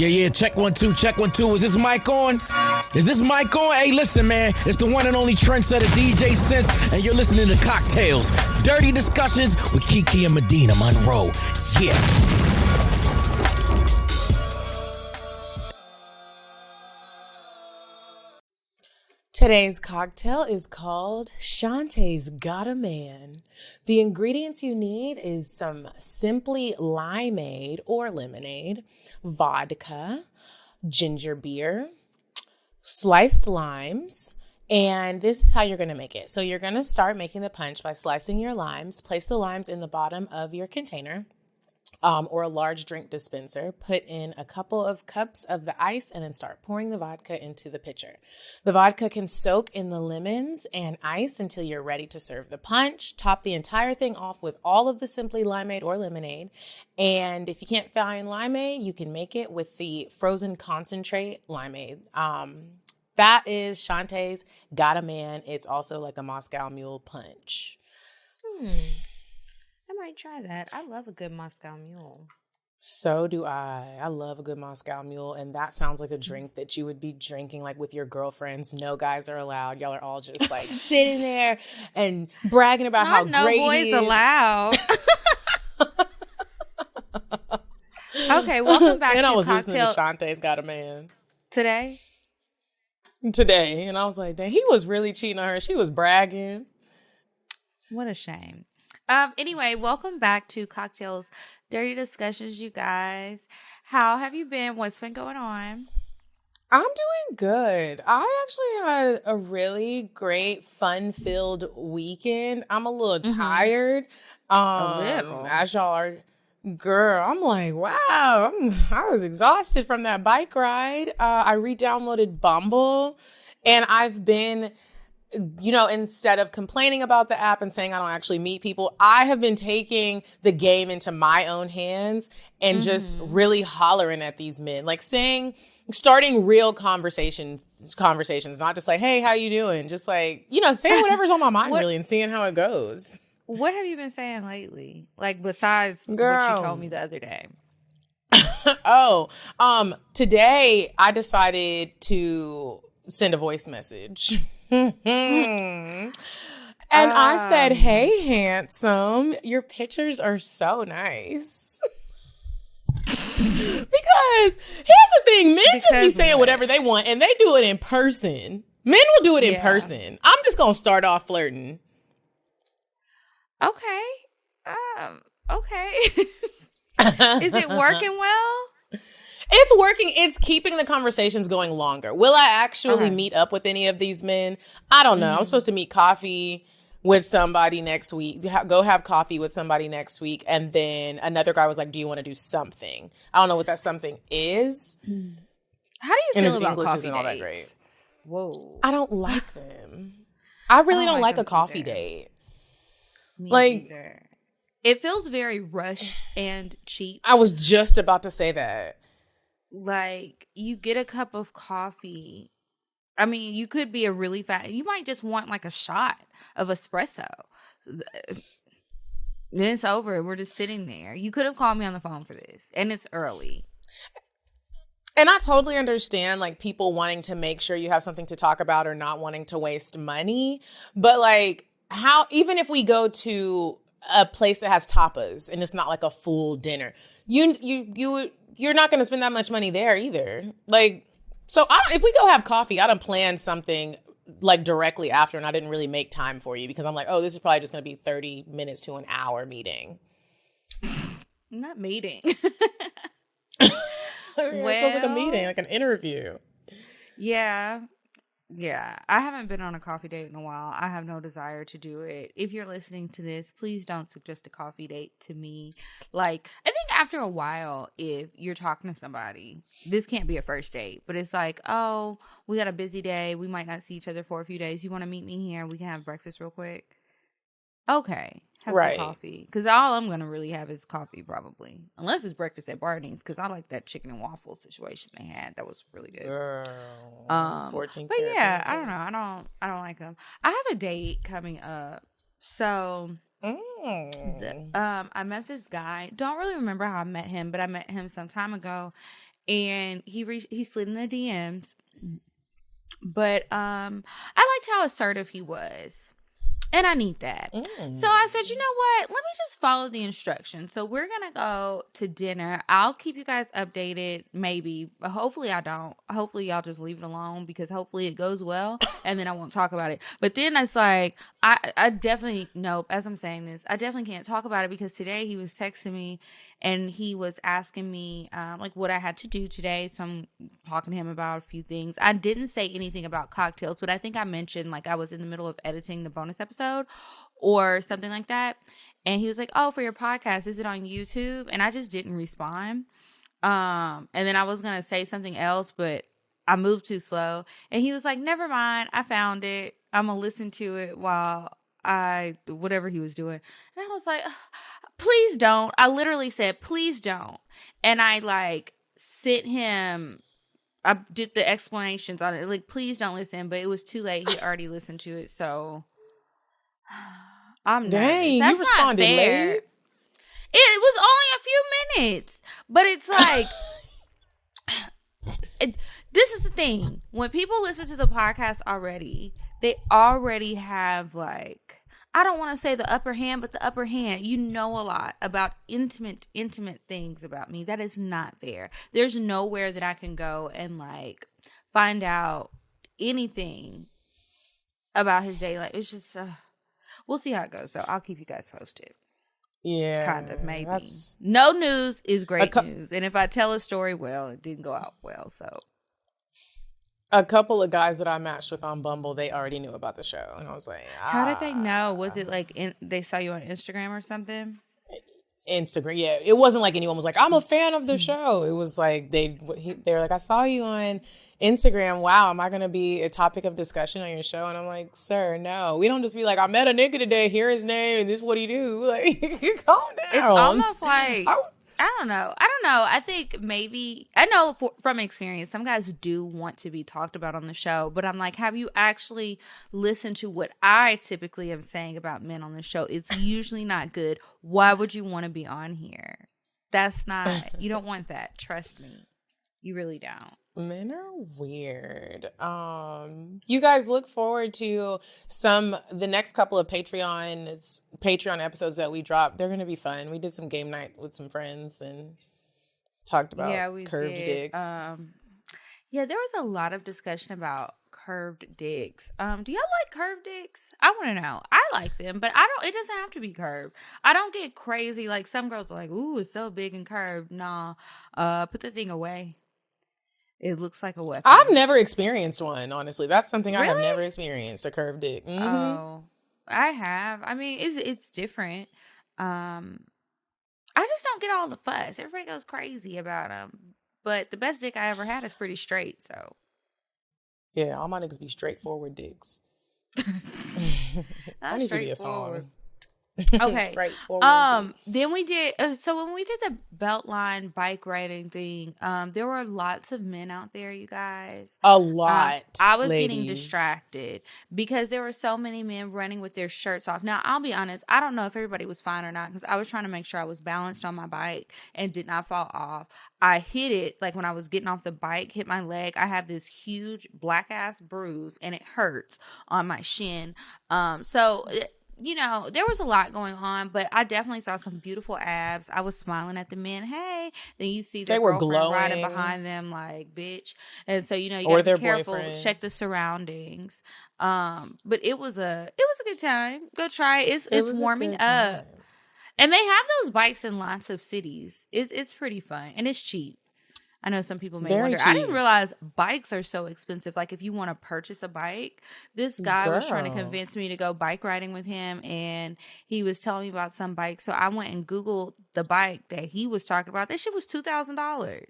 Yeah, check 1 2, check 1 2. Is this mic on? Is this mic on? Hey, listen, man. It's the one and only trendsetter DJ Sense, and you're listening to CockTales. Dirty discussions with Kiki and Medinah Monroe. Yeah. Today's cocktail is called Shantae's Got a Man. The ingredients you need is some Simply Limeade or lemonade, vodka, ginger beer, sliced limes, and this is how you're going to make it. So you're going to start making the punch by slicing your limes. Place the limes in the bottom of your container. Or a large drink dispenser, put in a couple of cups of the ice and then start pouring the vodka into the pitcher. The vodka can soak in the lemons and ice until you're ready to serve the punch. Top the entire thing off with all of the Simply Limeade or lemonade. And if you can't find limeade, you can make it with the frozen concentrate limeade. That is Shantae's Got a Man. It's also like a Moscow Mule punch. I might try that. I love a good Moscow Mule. So do I. I love a good Moscow Mule, and that sounds like a drink that you would be drinking like with your girlfriends. No guys are allowed. Y'all are all just like sitting there and bragging about how great he is. No boys allowed. Okay, welcome back to Cocktail. And I was listening to Shantae's Got a Man today, and I was like, dang, he was really cheating on her. She was bragging. What a shame. Anyway, welcome back to Cocktails, Dirty Discussions, you guys. How have you been? What's been going on? I'm doing good. I actually had a really great, fun-filled weekend. I'm a little tired. As y'all are. Girl, I'm like, wow, I was exhausted from that bike ride. I re-downloaded Bumble, and I've been... instead of complaining about the app and saying I don't actually meet people, I have been taking the game into my own hands and just really hollering at these men, like starting real conversations, not just like, hey, how you doing? Just like, saying whatever's on my mind really and seeing how it goes. What have you been saying lately? Like besides what you told me the other day? Today I decided to send a voice message. And I said, hey, handsome, your pictures are so nice. Because here's the thing, men just be saying whatever they want and they do it in person. Men will do it in person. I'm just going to start off flirting. Okay. Okay. Is it working well? It's working. It's keeping the conversations going longer. Will I actually meet up with any of these men? I don't know. I'm supposed to meet coffee with somebody next week. Go have coffee with somebody next week. And then another guy was like, do you want to do something? I don't know what that something is. How do you feel about English coffee isn't all that great. Whoa. I don't like them. I really don't like a coffee date. Me either. It feels very rushed and cheap. I was just about to say that. Like, you get a cup of coffee. I mean, you could be you might just want like a shot of espresso. Then it's over. We're just sitting there. You could have called me on the phone for this. And it's early. And I totally understand, like, people wanting to make sure you have something to talk about or not wanting to waste money. But, like, even if we go to a place that has tapas and it's not like a full dinner, you're not going to spend that much money there either. Like, so if we go have coffee, I done planned something like directly after and I didn't really make time for you because I'm like, oh, this is probably just going to be 30 minutes to an hour meeting. Not meeting. It feels like a meeting, like an interview. Yeah. I haven't been on a coffee date in a while. I have no desire to do it. If you're listening to this, please don't suggest a coffee date to me. Like, I think after a while, if you're talking to somebody, this can't be a first date, but it's like, oh, we got a busy day. We might not see each other for a few days. You want to meet me here? We can have breakfast real quick. Okay. Have some coffee. Because all I'm going to really have is coffee, probably. Unless it's breakfast at Barney's, because I like that chicken and waffle situation they had. That was really good. Girl, 14 but yeah, I don't know. I don't like them. I have a date coming up. So, I met this guy. Don't really remember how I met him, but I met him some time ago. and he slid in the DMs. But I liked how assertive he was. And I need that. So I said, you know what? Let me just follow the instructions. So we're going to go to dinner. I'll keep you guys updated, maybe. But hopefully I don't. Hopefully y'all just leave it alone because hopefully it goes well and then I won't talk about it. But then it's like, I definitely, nope, as I'm saying this, I definitely can't talk about it because today he was texting me and he was asking me like what I had to do today. So I'm talking to him about a few things. I didn't say anything about CockTales, but I think I mentioned like I was in the middle of editing the bonus episode or something like that. And he was like, oh, for your podcast, is it on YouTube? And I just didn't respond. And then I was going to say something else, but I moved too slow. And he was like, never mind. I found it. I'm going to listen to it while whatever he was doing. And I was like, please don't. I literally said, please don't. And I like sent him, I did the explanations on it. Like, please don't listen. But it was too late. He already listened to it. So I'm nervous. Dang, That's you responded not fair. late? It was only a few minutes. But it's like, this is the thing. When people listen to the podcast already, they already have like, I don't want to say the upper hand, but the upper hand. You know a lot about intimate things about me. That is not fair. There's nowhere that I can go and like find out anything about his day. Like, it's just, we'll see how it goes. So I'll keep you guys posted. Yeah. Kind of, maybe. No news is great news. And if I tell a story well, it didn't go out well. So a couple of guys that I matched with on Bumble, they already knew about the show. And I was like, how did they know? Was it like they saw you on Instagram or something? Instagram. Yeah. It wasn't like anyone was like, I'm a fan of the show. It was like, they were like, I saw you on Instagram. Wow. Am I going to be a topic of discussion on your show? And I'm like, sir, no. We don't just be like, I met a nigga today. Here his name. And this is what he do. Like, calm down. It's almost like, I don't know. I think maybe, I know from experience, some guys do want to be talked about on the show, but I'm like, have you actually listened to what I typically am saying about men on the show? It's usually not good. Why would you want to be on here? That's not, you don't want that. Trust me. You really don't. Men are weird. You guys look forward to the next couple of Patreon episodes that we dropped. They're going to be fun. We did some game night with some friends and talked about curved dicks. Yeah, there was a lot of discussion about curved dicks. Do y'all like curved dicks? I want to know. I like them, but it doesn't have to be curved. I don't get crazy. Like some girls are like, ooh, it's so big and curved. Nah, put the thing away. It looks like a weapon. I've never experienced one, honestly. That's something I have Really? never experienced, a curved dick. Mm-hmm. Oh, I have. I mean, it's different. I just don't get all the fuss. Everybody goes crazy about them. But the best dick I ever had is pretty straight, so. Yeah, all my niggas be straightforward dicks. That needs to be a song. Okay. Then we did. So when we did the Beltline bike riding thing, there were lots of men out there, you guys. A lot. I was getting distracted because there were so many men running with their shirts off. Now, I'll be honest. I don't know if everybody was fine or not because I was trying to make sure I was balanced on my bike and did not fall off. I hit it like when I was getting off the bike, hit my leg. I have this huge black ass bruise and it hurts on my shin. You know, there was a lot going on, but I definitely saw some beautiful abs. I was smiling at the men. Hey, then you see their girlfriend riding behind them like, bitch. And so, you know, you gotta be careful, check the surroundings. But it was a good time. Go try it. It's warming up. And they have those bikes in lots of cities. It's pretty fun and it's cheap. I know some people may wonder. Cheap. I didn't realize bikes are so expensive. Like if you want to purchase a bike, this guy was trying to convince me to go bike riding with him, and he was telling me about some bike. So I went and Googled the bike that he was talking about. That shit was $2,000.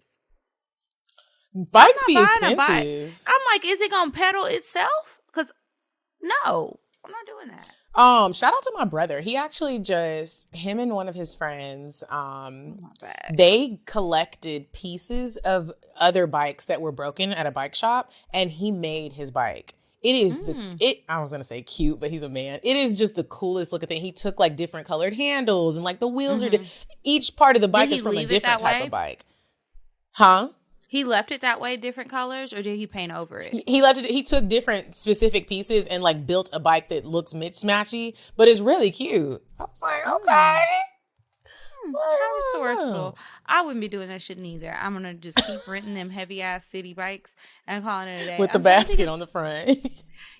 Bikes be expensive. I'm like, is it gonna pedal itself? Because no, I'm not doing that. Shout out to my brother. He actually him and one of his friends, they collected pieces of other bikes that were broken at a bike shop, and he made his bike. It is I was going to say cute, but he's a man. It is just the coolest looking thing. He took like different colored handles and like the wheels are each part of the bike is from a different type of bike. Huh? He left it that way, different colors, or did he paint over it? He left it. He took different specific pieces and like built a bike that looks mismatchy, but it's really cute. I was like, okay. How resourceful. I wouldn't be doing that shit neither. I'm going to just keep renting them heavy ass city bikes and calling it a day. With the basket on the front.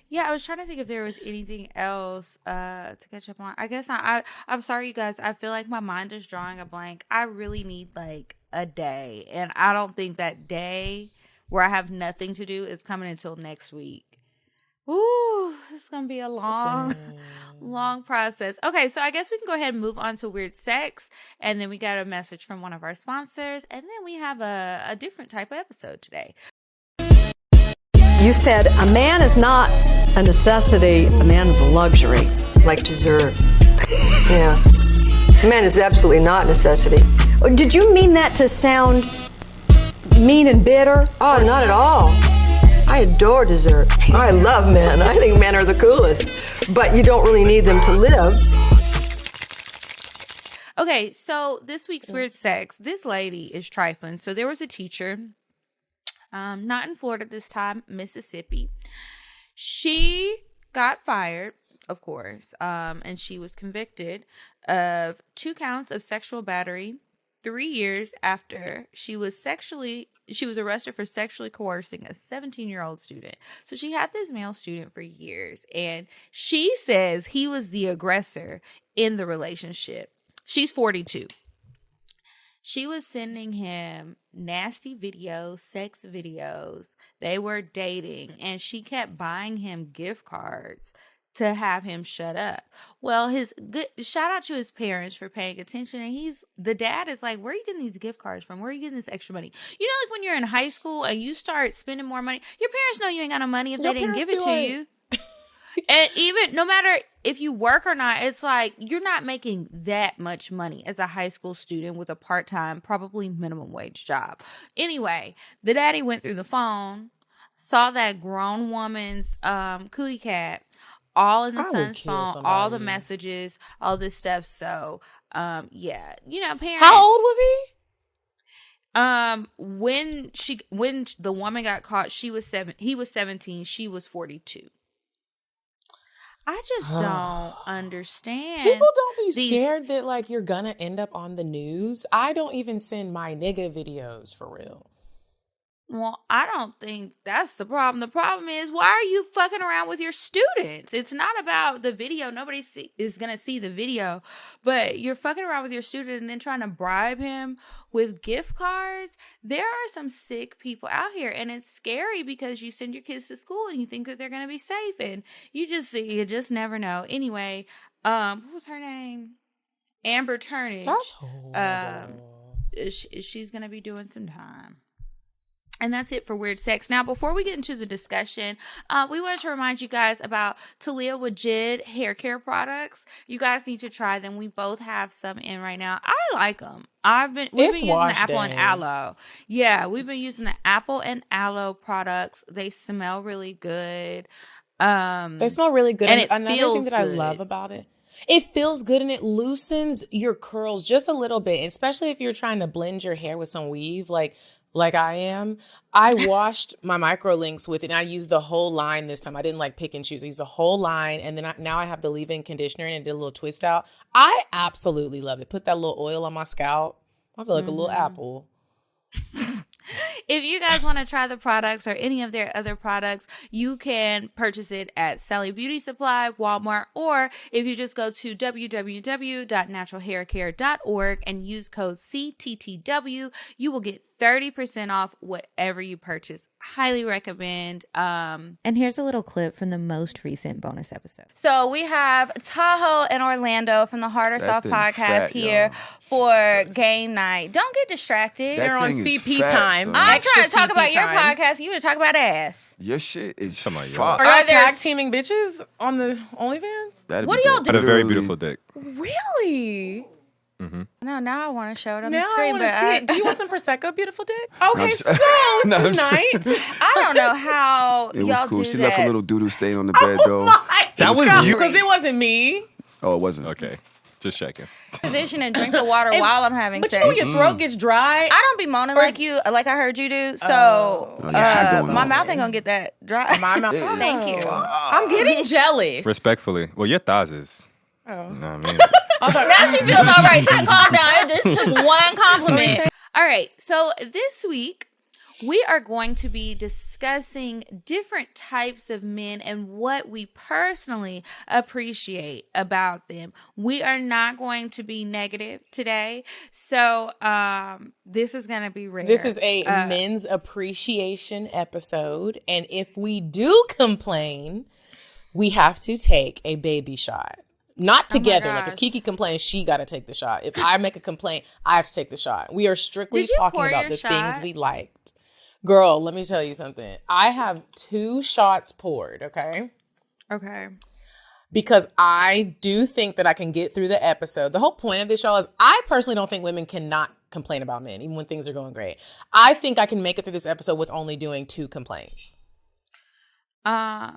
Yeah, I was trying to think if there was anything else to catch up on. I guess I'm sorry, you guys. I feel like my mind is drawing a blank. I really need like a day. And I don't think that day where I have nothing to do is coming until next week. Ooh, it's going to be a long process. Okay, so I guess we can go ahead and move on to weird sex. And then we got a message from one of our sponsors. And then we have a different type of episode today. You said a man is not a necessity, a man is a luxury. Like dessert. Yeah. A man is absolutely not a necessity. Did you mean that to sound mean and bitter? Oh, not at all. I adore dessert. I love men. I think men are the coolest. But you don't really need them to live. Okay, so this week's weird sex, this lady is trifling. So there was a teacher, not in Florida this time, Mississippi. She got fired, of course, and she was convicted of 2 counts of sexual battery 3 years after she was arrested for sexually coercing a 17-year-old student. So she had this male student for years, and she says he was the aggressor in the relationship. She's 42. She was sending him nasty videos, sex videos. They were dating, and she kept buying him gift cards to have him shut up. Well, shout out to his parents for paying attention. And the dad is like, where are you getting these gift cards from? Where are you getting this extra money? You know, like when you're in high school and you start spending more money, your parents know you ain't got no money if they didn't give it to you. And even no matter if you work or not, it's like you're not making that much money as a high school student with a part-time, probably minimum wage job. Anyway, the daddy went through the phone, saw that grown woman's cootie cat, all in the son's phone, all the messages, all this stuff. So, yeah, you know, parents. How old was he? When the woman got caught, he was 17, she was 42. I just don't understand. People don't be scared that like you're gonna end up on the news. I don't even send my nigga videos for real. Well, I don't think that's the problem. The problem is, why are you fucking around with your students? It's not about the video. Nobody is going to see the video. But you're fucking around with your student and then trying to bribe him with gift cards. There are some sick people out here. And it's scary because you send your kids to school and you think that they're going to be safe. And you just never know. Anyway, what was her name? Amber Turnage. That's horrible. She's going to be doing some time. And that's it for weird sex. Now, before we get into the discussion, we wanted to remind you guys about Talia Wajid hair care products. You guys need to try them. We both have some in right now. I like them. We've been using the apple and aloe. Yeah, we've been using the apple and aloe products. They smell really good. They smell really good. And another thing that I love about it, it feels good and it loosens your curls just a little bit, especially if you're trying to blend your hair with some weave, like I am. I washed my microlinks with it and I used the whole line this time. I didn't like pick and choose. I used the whole line and then now I have the leave-in conditioner and it did a little twist out. I absolutely love it. Put that little oil on my scalp. I feel like a little apple. If you guys want to try the products or any of their other products, you can purchase it at Sally Beauty Supply, Walmart, or if you just go to www.naturalhaircare.org and use code CTTW, you will get 30% off whatever you purchase. Highly recommend. And here's a little clip from the most recent bonus episode. So we have Tahoe and Orlando from the Hard or Soft podcast here for game night. Don't get distracted. You're on CP time. I'm trying to talk about your podcast. You want to talk about ass. Your shit is Are y'all tag teaming bitches on the OnlyFans? What do y'all do? Had a very beautiful dick. Really? Mm-hmm. No, now I want to show it on now the screen. I want to see it. Do you want some Prosecco, beautiful dick? Okay, so tonight. I don't know how it was y'all cool. do She that. left a little doodle stain on the bed, though. That was you. Because it wasn't me. Oh, it wasn't. Okay. Just checking. Position and drink the water while I'm having sex. But your throat gets dry. I don't be moaning like you, like I heard you do. So my mouth ain't gonna get that dry. My mouth. Thank you. I'm getting jealous. Respectfully. Well, your thighs is. Oh. You know what I mean? Now she feels all right. She can calm down. It just took one compliment. All right. So this week, we are going to be discussing different types of men and what we personally appreciate about them. We are not going to be negative today. So this is going to be rare. This is a men's appreciation episode. And if we do complain, we have to take a baby shot. Not together. Like if Kiki complains, she got to take the shot. If I make a complaint, I have to take the shot. We are strictly talking about the things we liked. Girl, let me tell you something. I have 2 shots poured, okay? Okay. Because I do think that I can get through the episode. The whole point of this, y'all, is I personally don't think women cannot complain about men, even when things are going great. I think I can make it through this episode with only doing 2 complaints. I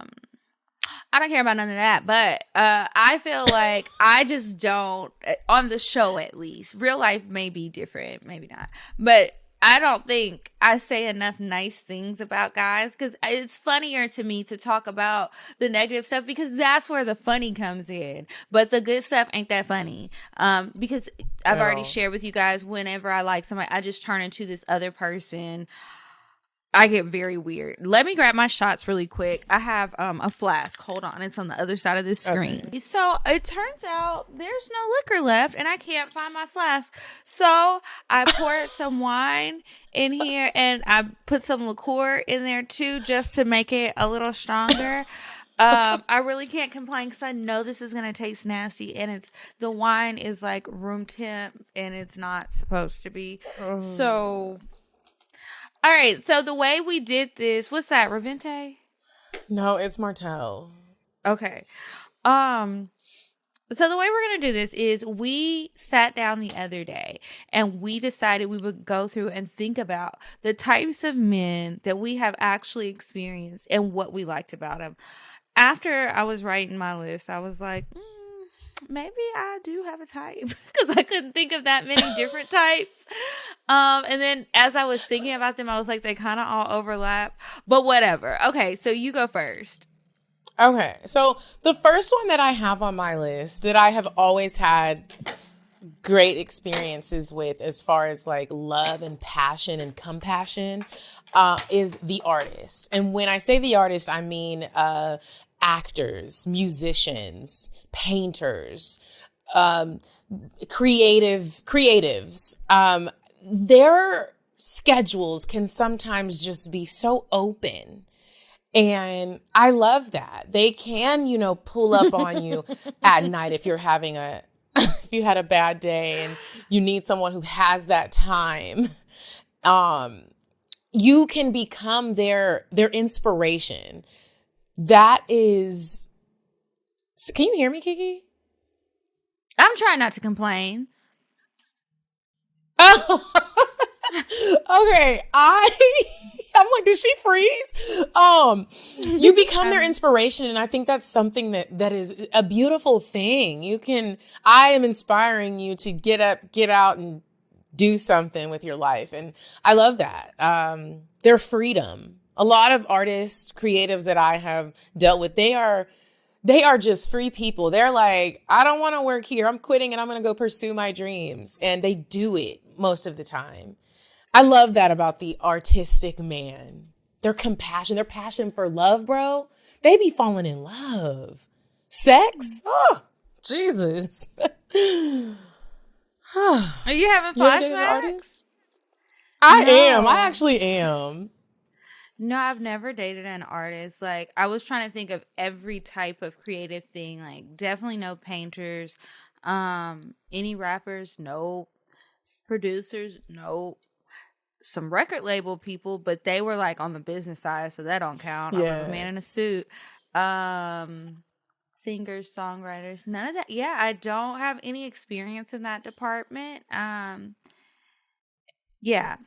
don't care about none of that, but I feel like I just don't, on the show at least. Real life may be different, maybe not. But I don't think I say enough nice things about guys because it's funnier to me to talk about the negative stuff because that's where the funny comes in. But the good stuff ain't that funny because I've already shared with you guys whenever I like somebody, I just turn into this other person. I get very weird. Let me grab my shots really quick. I have a flask. Hold on. It's on the other side of this screen. Okay. So it turns out there's no liquor left and I can't find my flask. So I poured some wine in here and I put some liqueur in there too just to make it a little stronger. I really can't complain because I know this is going to taste nasty and the wine is like room temp and it's not supposed to be. So... All right, so the way we did this, what's that, Revente? No, it's Martell. Okay. So the way we're going to do this is we sat down the other day and we decided we would go through and think about the types of men that we have actually experienced and what we liked about them. After I was writing my list, I was like, maybe I do have a type because I couldn't think of that many different types. And then as I was thinking about them, I was like, they kind of all overlap, but whatever. Okay. So you go first. Okay. So the first one that I have on my list that I have always had great experiences with as far as like love and passion and compassion is the artist. And when I say the artist, I mean, actors, musicians, painters, creatives. Their schedules can sometimes just be so open. And I love that. They can, pull up on you at night if you're having if you had a bad day and you need someone who has that time. You can become their inspiration. That is... Can you hear me, Kiki? I'm trying not to complain. Oh, okay. I'm like, did she freeze? You become their inspiration, and I think that's something that is a beautiful thing. I am inspiring you to get up, get out, and do something with your life, and I love that. Their freedom. A lot of artists, creatives that I have dealt with, they are just free people. They're like, I don't want to work here. I'm quitting and I'm going to go pursue my dreams. And they do it most of the time. I love that about the artistic man. Their compassion, their passion for love, bro. They be falling in love. Sex? Oh, Jesus. Are you having flashbacks? I am. I actually am. No, I've never dated an artist. Like, I was trying to think of every type of creative thing. Like, definitely no painters. Any rappers? Nope. Producers? Nope. Some record label people, but they were like on the business side, so that don't count. Yeah. I'm a man in a suit. Singers, songwriters, none of that. Yeah, I don't have any experience in that department. Yeah.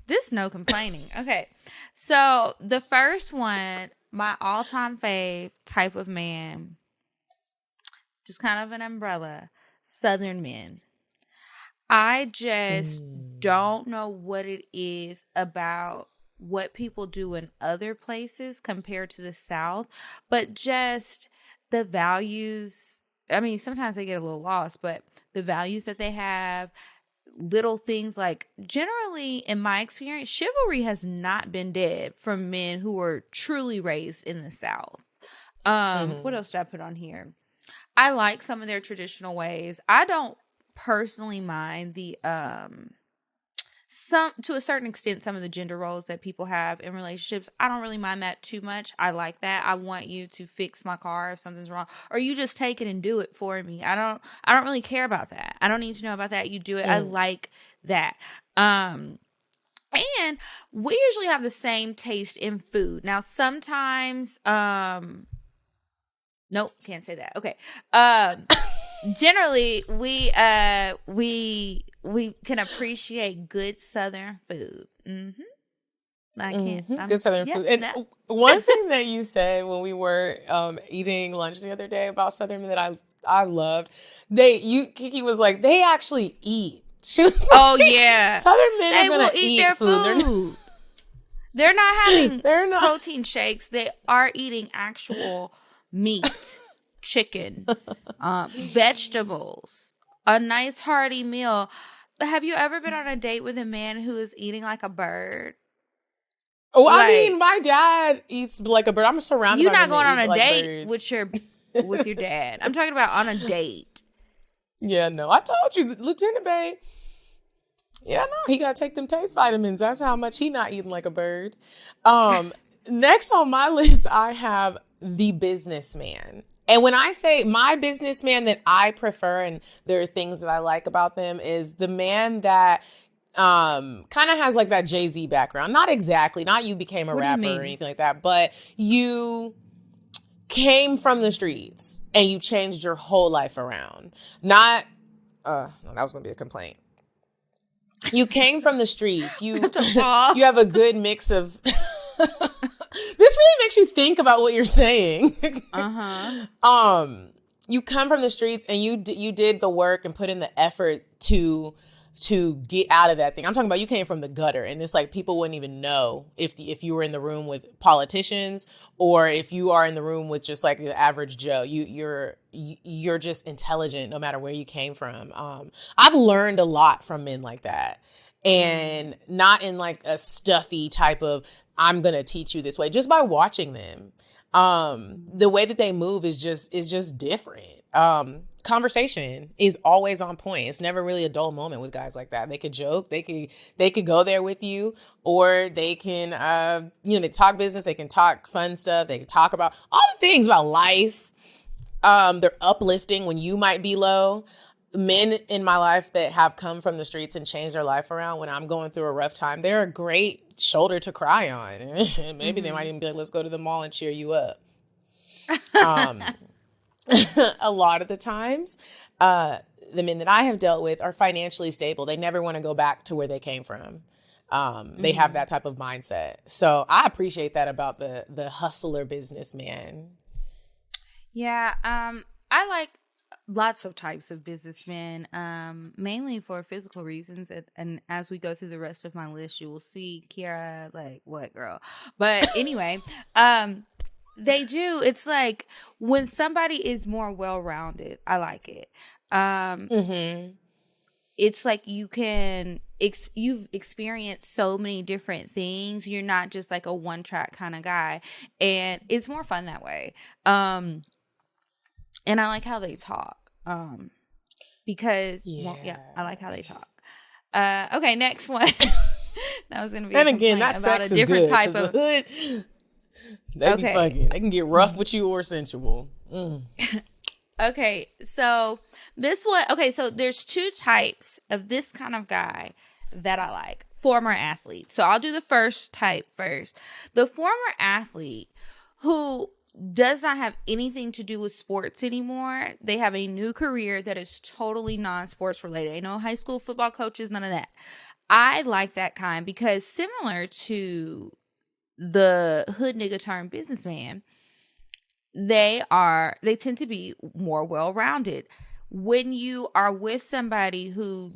This no complaining. Okay. So the first one, my all-time fave type of man, just kind of an umbrella. Southern men. I just don't know what it is about what people do in other places compared to the South, but just the values. I mean, sometimes they get a little lost, but the values that they have, little things like, generally, in my experience, chivalry has not been dead from men who were truly raised in the South. What else did I put on here? I like some of their traditional ways. I don't personally mind the some, to a certain extent, some of the gender roles that people have in relationships. I don't really mind that too much. I like that. I want you to fix my car if something's wrong, or you just take it and do it for me. I don't really care about that. I don't need to know about that. You do it. I like that. And we usually have the same taste in food. Now, sometimes, nope, can't say that. Okay. Generally, we can appreciate good Southern food. I can't. Good Southern food. And one thing that you said when we were eating lunch the other day about Southern men that I loved, Kiki was like, they actually eat. She was like, oh yeah, Southern men they are gonna will eat their food. They're not having protein shakes. They are eating actual meat. Chicken, vegetables, a nice hearty meal. Have you ever been on a date with a man who is eating like a bird? Oh, I mean, my dad eats like a bird. I'm surrounded. You're by not going on a like date birds. with your dad. I'm talking about on a date. Yeah, no, I told you, Lieutenant Bay. Yeah, no, he got to take them taste vitamins. That's how much he not eating like a bird. Next on my list, I have the businessman. And when I say my businessman that I prefer, and there are things that I like about them, is the man that kind of has like that Jay-Z background. Not exactly, not you became a rapper or anything like that, but you came from the streets and you changed your whole life around. Not, no, that was gonna be a complaint. You came from the streets. You have a good mix of. This really makes you think about what you're saying. You come from the streets and you did the work and put in the effort to get out of that thing. I'm talking about you came from the gutter, and it's like people wouldn't even know if you were in the room with politicians or if you are in the room with just like the average Joe. You're just intelligent no matter where you came from. I've learned a lot from men like that, and not in like a stuffy type of I'm gonna teach you this way. Just by watching them, the way that they move is just different. Conversation is always on point. It's never really a dull moment with guys like that. They could joke, they could go there with you, or they can they talk business, they can talk fun stuff, they can talk about all the things about life. They're uplifting when you might be low. Men in my life that have come from the streets and changed their life around when I'm going through a rough time, they're a great shoulder to cry on. Maybe they might even be like, let's go to the mall and cheer you up. A lot of the times, the men that I have dealt with are financially stable. They never want to go back to where they came from. They have that type of mindset. So I appreciate that about the hustler businessman. Yeah, I like lots of types of businessmen, mainly for physical reasons. And as we go through the rest of my list, you will see Kiara, like, what, girl? But anyway, they do. It's like when somebody is more well-rounded, I like it. It's like you've experienced so many different things. You're not just like a one-track kind of guy. And it's more fun that way. And I like how they talk. Because I like how they talk. Okay, next one. That was gonna be. And again, that about sex a different is good, type of hood. They be fucking. They can get rough with you or sensual. Okay, so this one. Okay, so there's two types of this kind of guy that I like. Former athlete. So I'll do the first type first. The former athlete who does not have anything to do with sports anymore. They have a new career that is totally non-sports related. Ain't no high school football coaches, none of that. I like that kind because similar to the hood nigga turned businessman, they tend to be more well-rounded. when you are with somebody who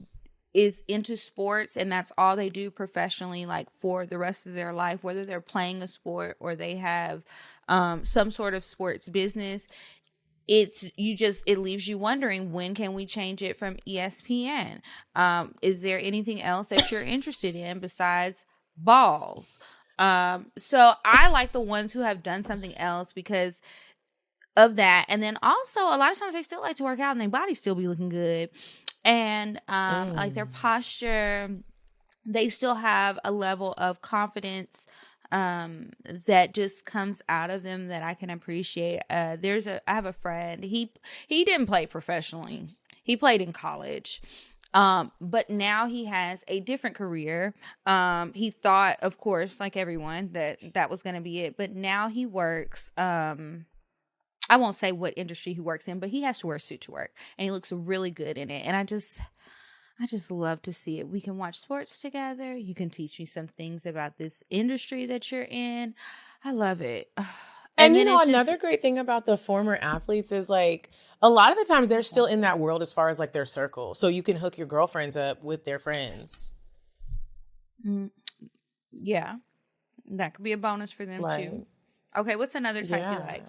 is into sports and that's all they do professionally, like for the rest of their life, whether they're playing a sport or they have some sort of sports business, it leaves you wondering, when can we change it from ESPN? Is there anything else that you're interested in besides balls? So I like the ones who have done something else because of that. And then also a lot of times they still like to work out and their body still be looking good. And like their posture, they still have a level of confidence that just comes out of them that I can appreciate. I have a friend, he didn't play professionally. He played in college. But now he has a different career. He thought, of course, like everyone, that was going to be it. But now he works, I won't say what industry he works in, but he has to wear a suit to work and he looks really good in it. And I just love to see it. We can watch sports together. You can teach me some things about this industry that you're in. I love it. And you know, another great thing about the former athletes is like a lot of the times they're still in that world as far as like their circle. So you can hook your girlfriends up with their friends. Yeah. That could be a bonus for them too. Okay, what's another type you like?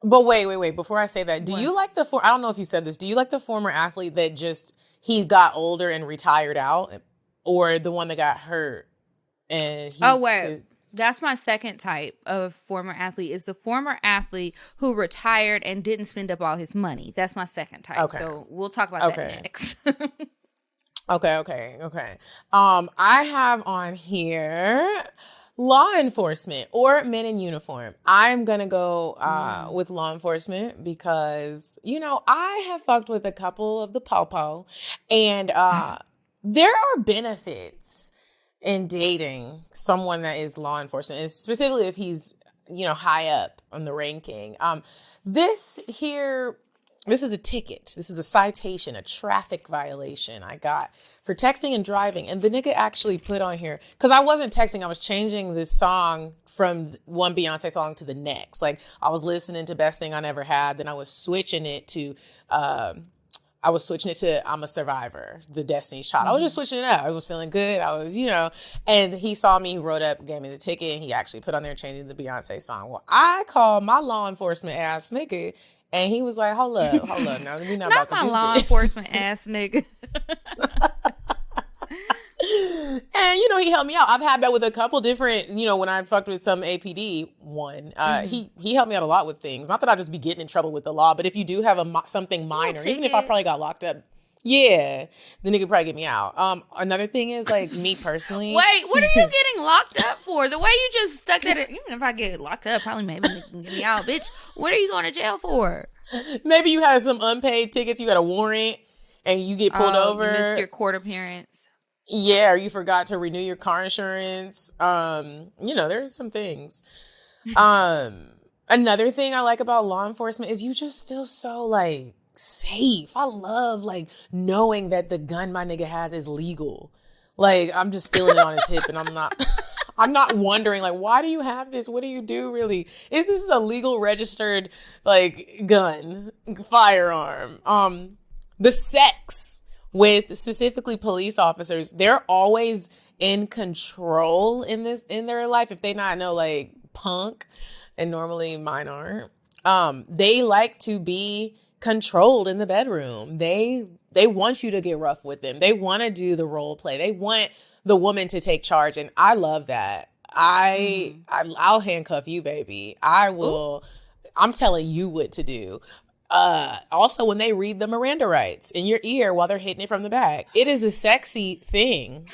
But wait. Before I say that, do you like I don't know if you said this. Do you like the former athlete that just, he got older and retired out, or the one that got hurt? And that's my second type of former athlete, is the former athlete who retired and didn't spend up all his money. That's my second type. Okay. So we'll talk about that next. Okay. I have on here law enforcement or men in uniform. I'm going to go with law enforcement because, you know, I have fucked with a couple of the po-po, and there are benefits in dating someone that is law enforcement, and specifically if he's, you know, high up on the ranking. This is a ticket. This is a citation, a traffic violation I got for texting and driving. And the nigga actually put on here, because I wasn't texting, I was changing this song from one Beyonce song to the next. Like, I was listening to Best Thing I Never Had, then I was switching it to I'm a Survivor, the Destiny's Child. I was just switching it up. I was feeling good. I was, you know, and he saw me, he wrote up, gave me the ticket, and he actually put on there changing the Beyonce song. Well, I called my law enforcement ass nigga, and he was like, hold up. Now we're not about to do this. Not my law enforcement ass nigga. And, you know, he helped me out. I've had that with a couple different, you know, when I fucked with some APD one, he helped me out a lot with things. Not that I just be getting in trouble with the law, but if you do have something minor, even if I probably got locked up, the nigga probably get me out. Another thing is, like, me personally. Wait, what are you getting locked up for? The way you just stuck that, even if I get locked up, probably maybe they can get me out, bitch. What are you going to jail for? Maybe you had some unpaid tickets, you got a warrant, and you get pulled over. You missed your court appearance. Yeah, or you forgot to renew your car insurance. You know, there's some things. Another thing I like about law enforcement is you just feel so, like, safe. I love, like, knowing that the gun my nigga has is legal. Like, I'm just feeling it on his hip, and I'm not wondering, like, why do you have this? What do you do, really? Is this a legal registered, like, gun, firearm? The sex with specifically police officers, they're always in control in their life. If they not know, like, punk, and normally mine aren't, they like to be controlled in the bedroom. They want you to get rough with them. They want to do the role play. They want the woman to take charge, and I love that. I'll handcuff you, baby. I will. Ooh. I'm telling you what to do. Also, when they read the Miranda rights in your ear while they're hitting it from the back, it is a sexy thing.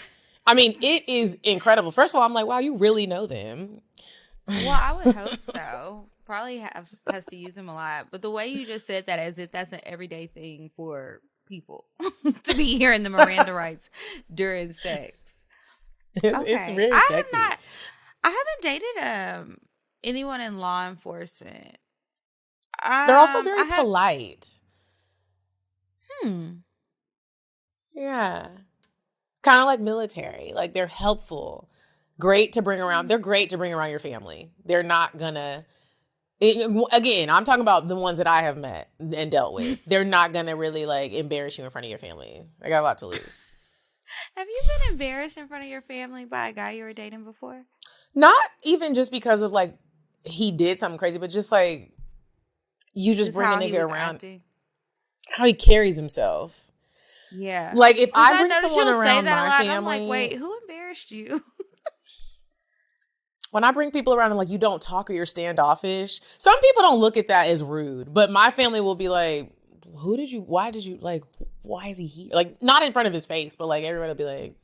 I mean, it is incredible. First of all, I'm like, wow, you really know them. Well, I would hope so. Probably has to use them a lot. But the way you just said that, as if that's an everyday thing for people to be hearing the Miranda rights during sex. It's really sexy. I haven't dated anyone in law enforcement. They're also very polite. Yeah. Kind of like military. Like, they're helpful. Great to bring around. They're great to bring around your family. They're not gonna Again, I'm talking about the ones that I have met and dealt with. They're not going to really like embarrass you in front of your family. They got a lot to lose. Have you been embarrassed in front of your family by a guy you were dating before? Not even just because of like he did something crazy, but just like you just bring a nigga around. Acting. How he carries himself. Yeah. Like if I bring someone around my family. I'm like, wait, who embarrassed you? When I bring people around and like you don't talk or you're standoffish, some people don't look at that as rude, but my family will be like, why is he here? Like not in front of his face, but like everybody will be like,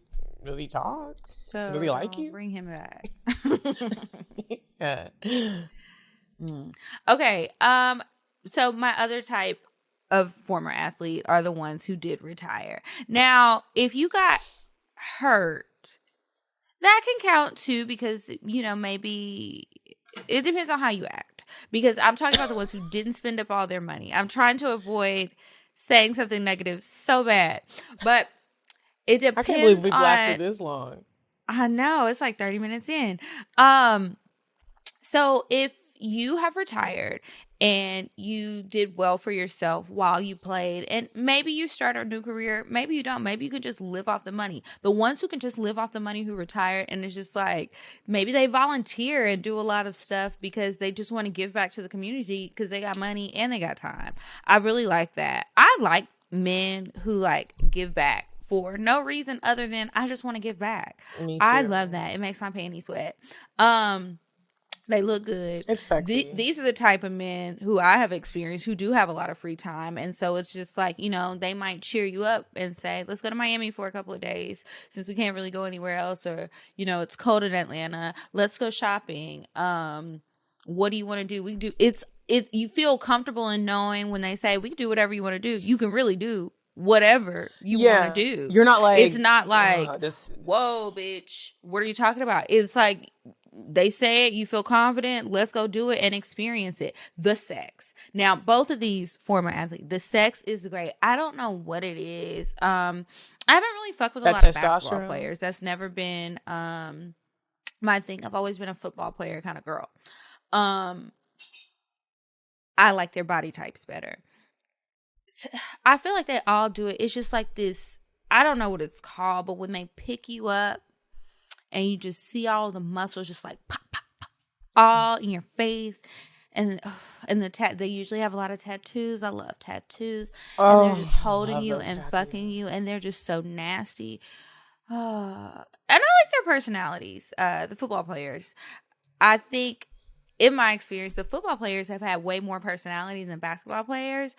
does he talk? So does he like you? Bring him back. Yeah. Okay. So my other type of former athlete are the ones who did retire. Now, if you got hurt, that can count too, because, you know, maybe it depends on how you act. Because I'm talking about the ones who didn't spend up all their money. I'm trying to avoid saying something negative so bad. But it depends. I can't believe we've lasted this long. I know. It's like 30 minutes in. So if you have retired and you did well for yourself while you played, and maybe you start a new career, maybe you don't, maybe you can just live off the money. The ones who can just live off the money who retired, and it's just like, maybe they volunteer and do a lot of stuff because they just want to give back to the community because they got money and they got time. I really like that. I like men who like give back for no reason other than I just want to give back. Me too. I love that. It makes my panties wet. They look good. It's sexy. These are the type of men who I have experienced who do have a lot of free time. And so it's just like, you know, they might cheer you up and say, let's go to Miami for a couple of days since we can't really go anywhere else. Or, you know, it's cold in Atlanta. Let's go shopping. What do you want to do? We can do it's you feel comfortable in knowing when they say we can do whatever you want to do. You can really do whatever you want to do. You're not like, it's not like, whoa, bitch, what are you talking about? It's like, they say it, you feel confident, let's go do it and experience it. The sex. Now, both of these former athletes, the sex is great. I don't know what it is. I haven't really fucked with a lot of basketball players. That's never been my thing. I've always been a football player kind of girl. I like their body types better. I feel like they all do it. It's just like this, I don't know what it's called, but when they pick you up and you just see all the muscles just like pop, pop, pop, all in your face. And they usually have a lot of tattoos. I love tattoos. And they're just holding you and fucking you. And they're just so nasty. And I like their personalities, the football players. I think, in my experience, the football players have had way more personality than basketball players.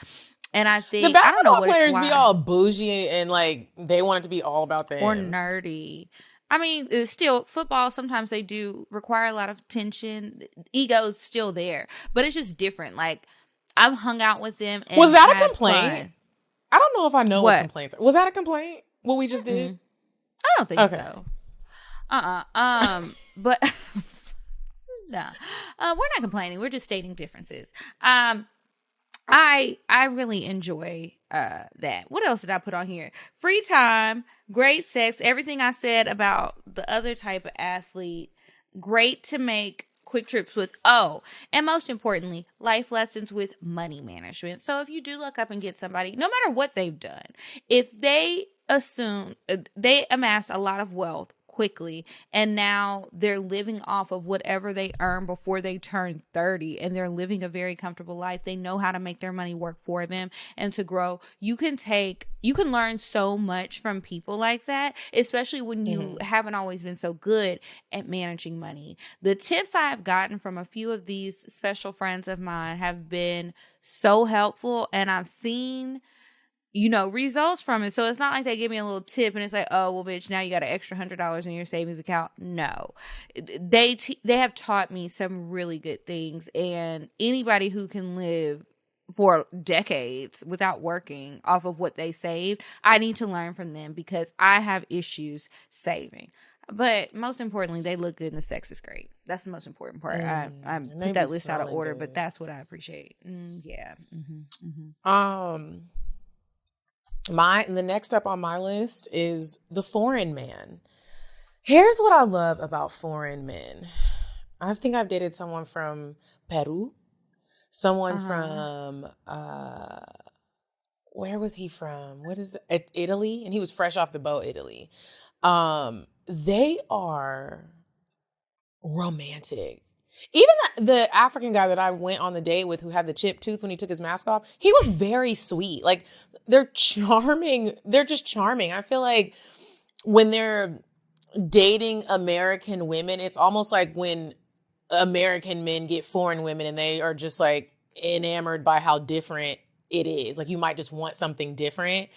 And I think the basketball players be all bougie and like they want it to be all about them. Or nerdy. I mean, it's still football. Sometimes they do require a lot of attention. Ego's still there, but it's just different. Like I've hung out with them. And was that a complaint? Fun. I don't know if I know what complaints are. Was that a complaint? What we just did? I don't think so. But no, we're not complaining. We're just stating differences. I really enjoy that. What else did I put on here? Free time, great sex, everything I said about the other type of athlete. Great to make quick trips with. Oh, and most importantly, life lessons with money management. So if you do look up and get somebody, no matter what they've done, if they assume they amassed a lot of wealth quickly and now they're living off of whatever they earned before they turn 30 and they're living a very comfortable life, they know how to make their money work for them and to grow. You can learn so much from people like that, especially when you haven't always been so good at managing money. The tips I have gotten from a few of these special friends of mine have been so helpful, and I've seen results from it. So it's not like they give me a little tip and it's like, oh, well, bitch, now you got an extra $100 in your savings account. No, they have taught me some really good things, and anybody who can live for decades without working off of what they saved, I need to learn from them because I have issues saving. But most importantly, they look good and the sex is great. That's the most important part. I put that list out of order, good. But that's what I appreciate. Yeah. The next up on my list is the foreign man. Here's what I love about foreign men. I think I've dated someone from Peru. Someone from where was he from? What is it? Italy? And he was fresh off the boat, Italy. They are romantic. Even the African guy that I went on the date with who had the chipped tooth when he took his mask off, he was very sweet. Like, they're charming. They're just charming. I feel like when they're dating American women, it's almost like when American men get foreign women and they are just like enamored by how different it is. Like, you might just want something different.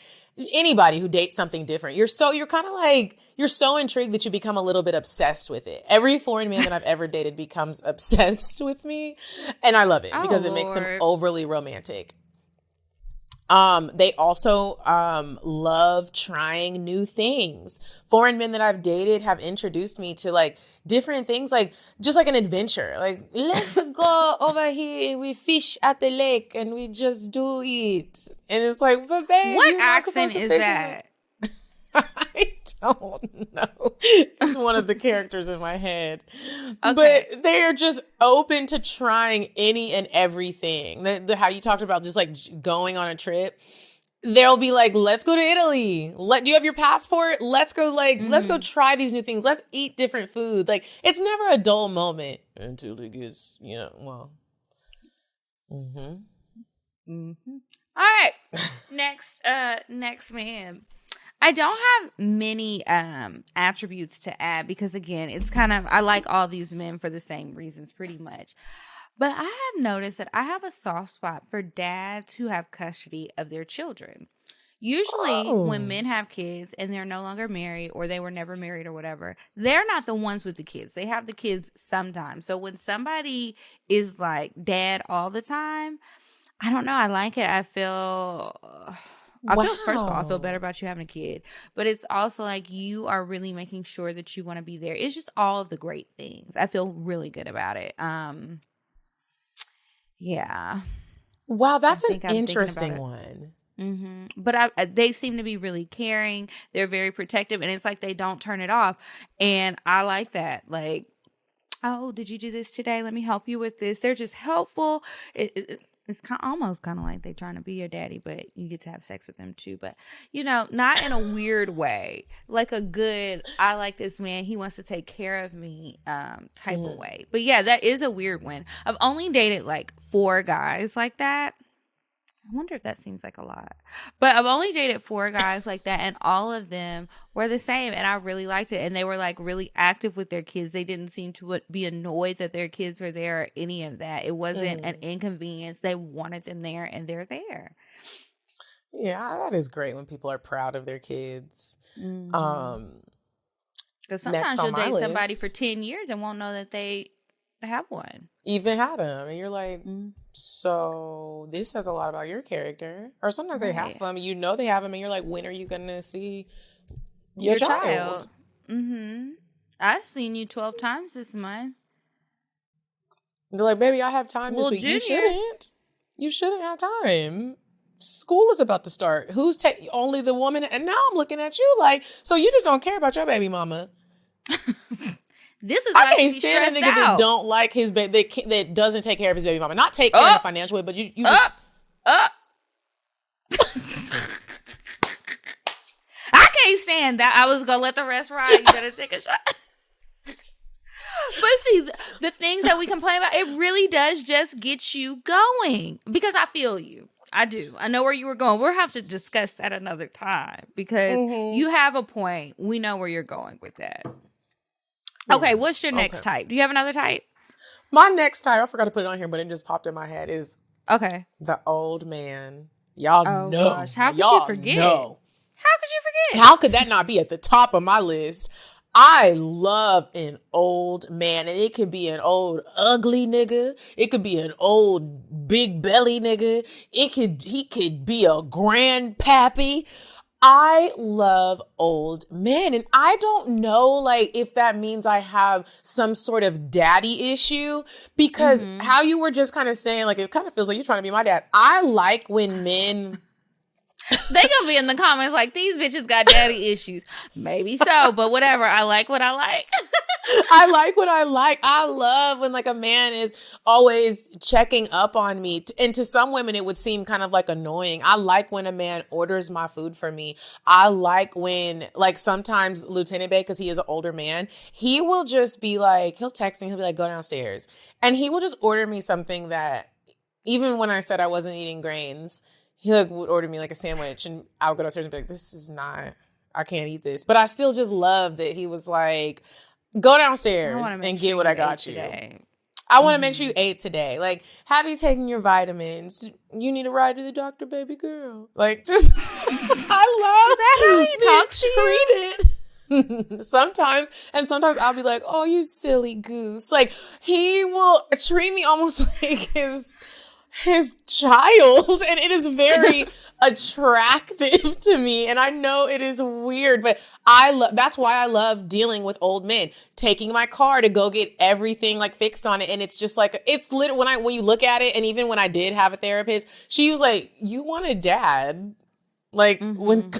Anybody who dates something different, you're so intrigued that you become a little bit obsessed with it. Every foreign man that I've ever dated becomes obsessed with me, and I love it because it makes them overly romantic. They also love trying new things. Foreign men that I've dated have introduced me to like different things, like just like an adventure. Like, let's go over here and we fish at the lake and we just do it. And it's like, but babe, what accent is that? I don't know. It's one of the characters in my head. Okay. But they're just open to trying any and everything. How you talked about just like going on a trip. They'll be like, let's go to Italy. Do you have your passport? Let's go let's go try these new things. Let's eat different food. Like, it's never a dull moment until it gets, well. All right. Next man. I don't have many attributes to add because, again, it's kind of, I like all these men for the same reasons pretty much. But I have noticed that I have a soft spot for dads who have custody of their children. Usually when men have kids and they're no longer married or they were never married or whatever, they're not the ones with the kids. They have the kids sometimes. So when somebody is like dad all the time, I don't know. I like it. I feel first of all, I feel better about you having a kid, but it's also like you are really making sure that you want to be there. It's just all of the great things. I feel really good about it. Yeah. Wow, that's an interesting one. Mm-hmm. But they seem to be really caring. They're very protective, and it's like they don't turn it off. And I like that. Like, oh, did you do this today? Let me help you with this. They're just helpful. It's almost kind of like they're trying to be your daddy, but you get to have sex with them too. But, not in a weird way. Like a good, I like this man, he wants to take care of me type of way. But yeah, that is a weird one. I've only dated like 4 guys like that. I wonder if that seems like a lot. But I've only dated 4 guys like that, and all of them were the same, and I really liked it. And they were like really active with their kids. They didn't seem to be annoyed that their kids were there or any of that. It wasn't an inconvenience. They wanted them there, and they're there. Yeah, that is great when people are proud of their kids. Because sometimes you'll date somebody for 10 years and won't know that they have one. Even had them, and you're like, so this says a lot about your character. Or sometimes they have them, they have them, and you're like, when are you gonna see your child? I've seen you 12 times this month. They're like, baby, I have time this week. Junior. You shouldn't have time. School is about to start. Who's only the woman? And now I'm looking at you like, so you just don't care about your baby mama. This is why I can't stand a nigga that don't like his baby, that doesn't take care of his baby mama. Not take care in a financial way, but you I can't stand that. I was gonna let the rest ride. You gotta take a shot. But see, the things that we complain about, it really does just get you going. Because I feel you. I do. I know where you were going. We'll have to discuss that another time. Because you have a point. We know where you're going with that. Okay, what's your next type? Do you have another type? My next type, I forgot to put it on here, but it just popped in my head, is the old man. Y'all know. Gosh. How could you forget? Know. How could you forget? How could that not be at the top of my list? I love an old man, and it could be an old ugly nigga. It could be an old big belly nigga. He could be a grandpappy. I love old men, and I don't know like if that means I have some sort of daddy issue, because how you were just kind of saying, like, it kind of feels like you're trying to be my dad. I like when men they gonna be in the comments like, these bitches got daddy issues. Maybe so, but whatever. I like what I like. I like what I like. I love when like a man is always checking up on me. And to some women, it would seem kind of like annoying. I like when a man orders my food for me. I like when like sometimes Lieutenant Bay, because he is an older man, he will just be like, he'll text me. He'll be like, go downstairs. And he will just order me something that even when I said I wasn't eating grains, he like would order me like a sandwich and I would go downstairs and be like, this is not, I can't eat this. But I still just love that he was like, go downstairs and get what I got you. Today. I want to make sure you ate today. Like, have you taken your vitamins? You need a ride to the doctor, baby girl. Like, just, I love that how he talks treated. Sometimes, and sometimes I'll be like, oh, you silly goose. Like, he will treat me almost like his child, and it is very attractive to me. And I know it is weird, but that's why I love dealing with old men, taking my car to go get everything like fixed on it. And it's just like, it's lit when you look at it. And even when I did have a therapist, she was like, you want a dad? Like when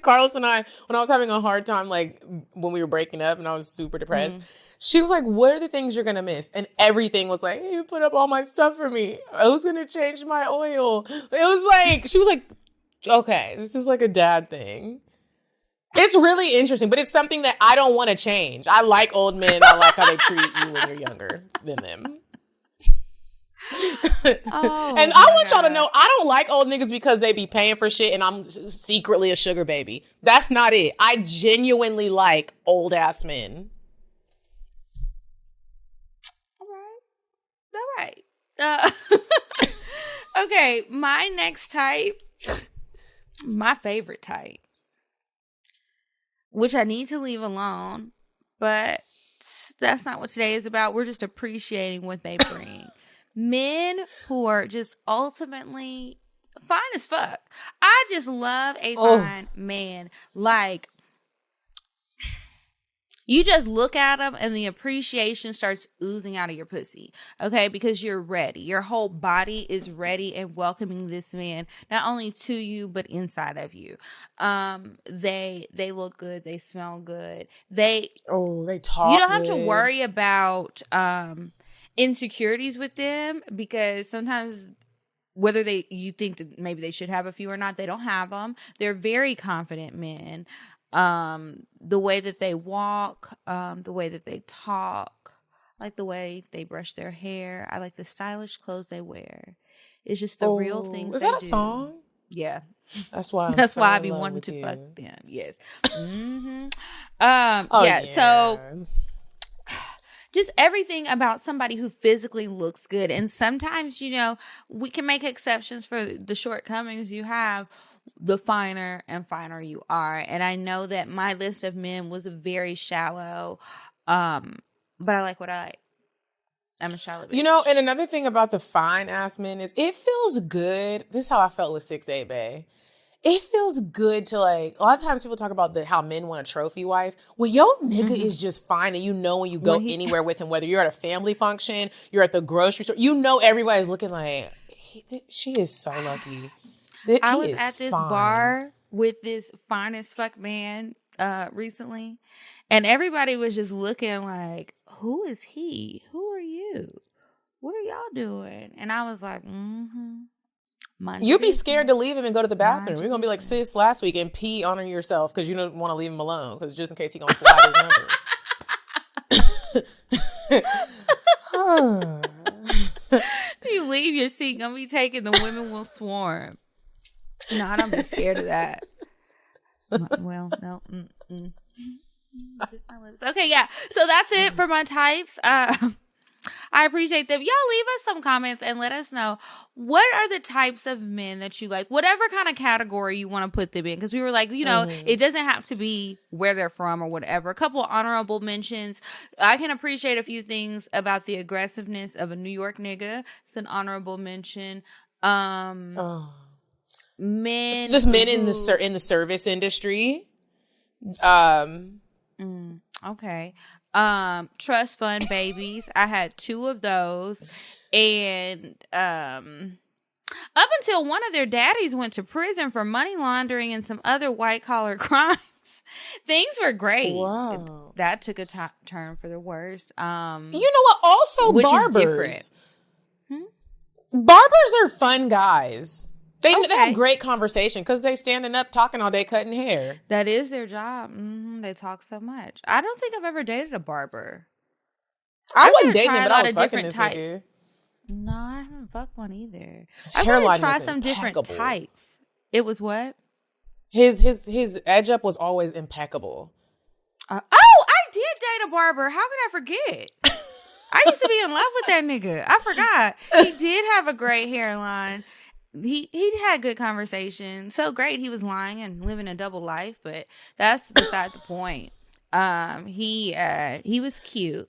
Carlos and when I was having a hard time, like when we were breaking up and I was super depressed, she was like, what are the things you're going to miss? And everything was like, hey, you put up all my stuff for me. I was going to change my oil. It was like, she was like, okay, this is like a dad thing. It's really interesting, but it's something that I don't want to change. I like old men. I like how they treat you when you're younger than them. And I want y'all to know, I don't like old niggas because they be paying for shit and I'm secretly a sugar baby. That's not it. I genuinely like old ass men. Okay, my next type, my favorite type, which I need to leave alone, but that's not what today is about. We're just appreciating what they bring. Men who are just ultimately fine as fuck. I just love a fine man. Like, you just look at them and the appreciation starts oozing out of your pussy, okay? Because you're ready. Your whole body is ready and welcoming this man, not only to you, but inside of you. They look good. They smell good. They talk. You don't have to worry about insecurities with them, because sometimes whether you think that maybe they should have a few or not, they don't have them. They're very confident men. The way that they walk, the way that they talk, like the way they brush their hair. I like the stylish clothes they wear. It's just the real things. Is that a song? Yeah. That's why I be wanting to fuck them. Yes. Yeah. So just everything about somebody who physically looks good. And sometimes, we can make exceptions for the shortcomings you have, the finer and finer you are. And I know that my list of men was very shallow, but I like what I like. I'm a shallow bitch. And another thing about the fine ass men is it feels good. This is how I felt with 6'8" Bae. It feels good to, like, a lot of times people talk about how men want a trophy wife. Well, your nigga is just fine, and when you go anywhere with him, whether you're at a family function, you're at the grocery store, everybody's looking like, she is so lucky. I was at this bar with this fine as fuck man recently, and everybody was just looking like, who is he? Who are you? What are y'all doing? And I was like, You'd be scared to leave him and go to the bathroom. You're going to be like sis last week and pee on yourself because you don't want to leave him alone, because just in case he's going to slide his number. You leave your seat, gonna be taken, the women will swarm. No, I don't be scared of that. Well, no. Okay, yeah. So that's it for my types. I appreciate them. Y'all leave us some comments and let us know, what are the types of men that you like, whatever kind of category you want to put them in. Because we were like, it doesn't have to be where they're from or whatever. A couple honorable mentions. I can appreciate a few things about the aggressiveness of a New York nigga. It's an honorable mention. Men. This men in the service industry. Okay. Trust fund babies. I had 2 of those, and up until one of their daddies went to prison for money laundering and some other white collar crimes, Things were great. Wow. That took a turn for the worse. You know what? Also, which barbers. is different. Barbers are fun guys. They Okay. have great conversation because they standing up talking all day cutting hair. That is their job. They talk so much. I don't think I've ever dated a barber. I I'm wasn't gonna dating try him, a but I lot was of fucking different this nigga. No, I haven't fucked one either. His I want hairline to try was some different impeccable. types. It was what? His edge up was always impeccable. I did date a barber. How could I forget? I used to be in love with that nigga. I forgot. He did have a great hairline. He had good conversation. So great he was lying and living a double life, but that's beside the point. He was cute.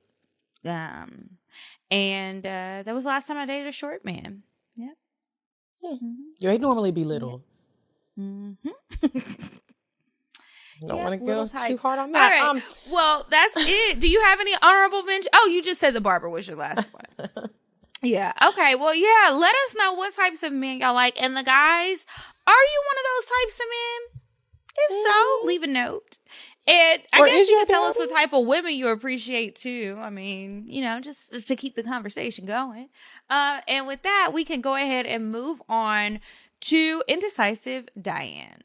And that was the last time I dated a short man. Yeah. They normally be little. Mm-hmm. Don't want to little go type. too hard on All that. right. Well, that's it. Do you have any honorable mention? Oh, you just said the barber was your last one. Yeah. Okay. Well, yeah. Let us know what types of men y'all like. And the guys, are you one of those types of men? If so, leave a note. And I guess you can tell us what type of women you appreciate too. I mean, just to keep the conversation going. And with that, we can go ahead and move on to Indecisive Diane.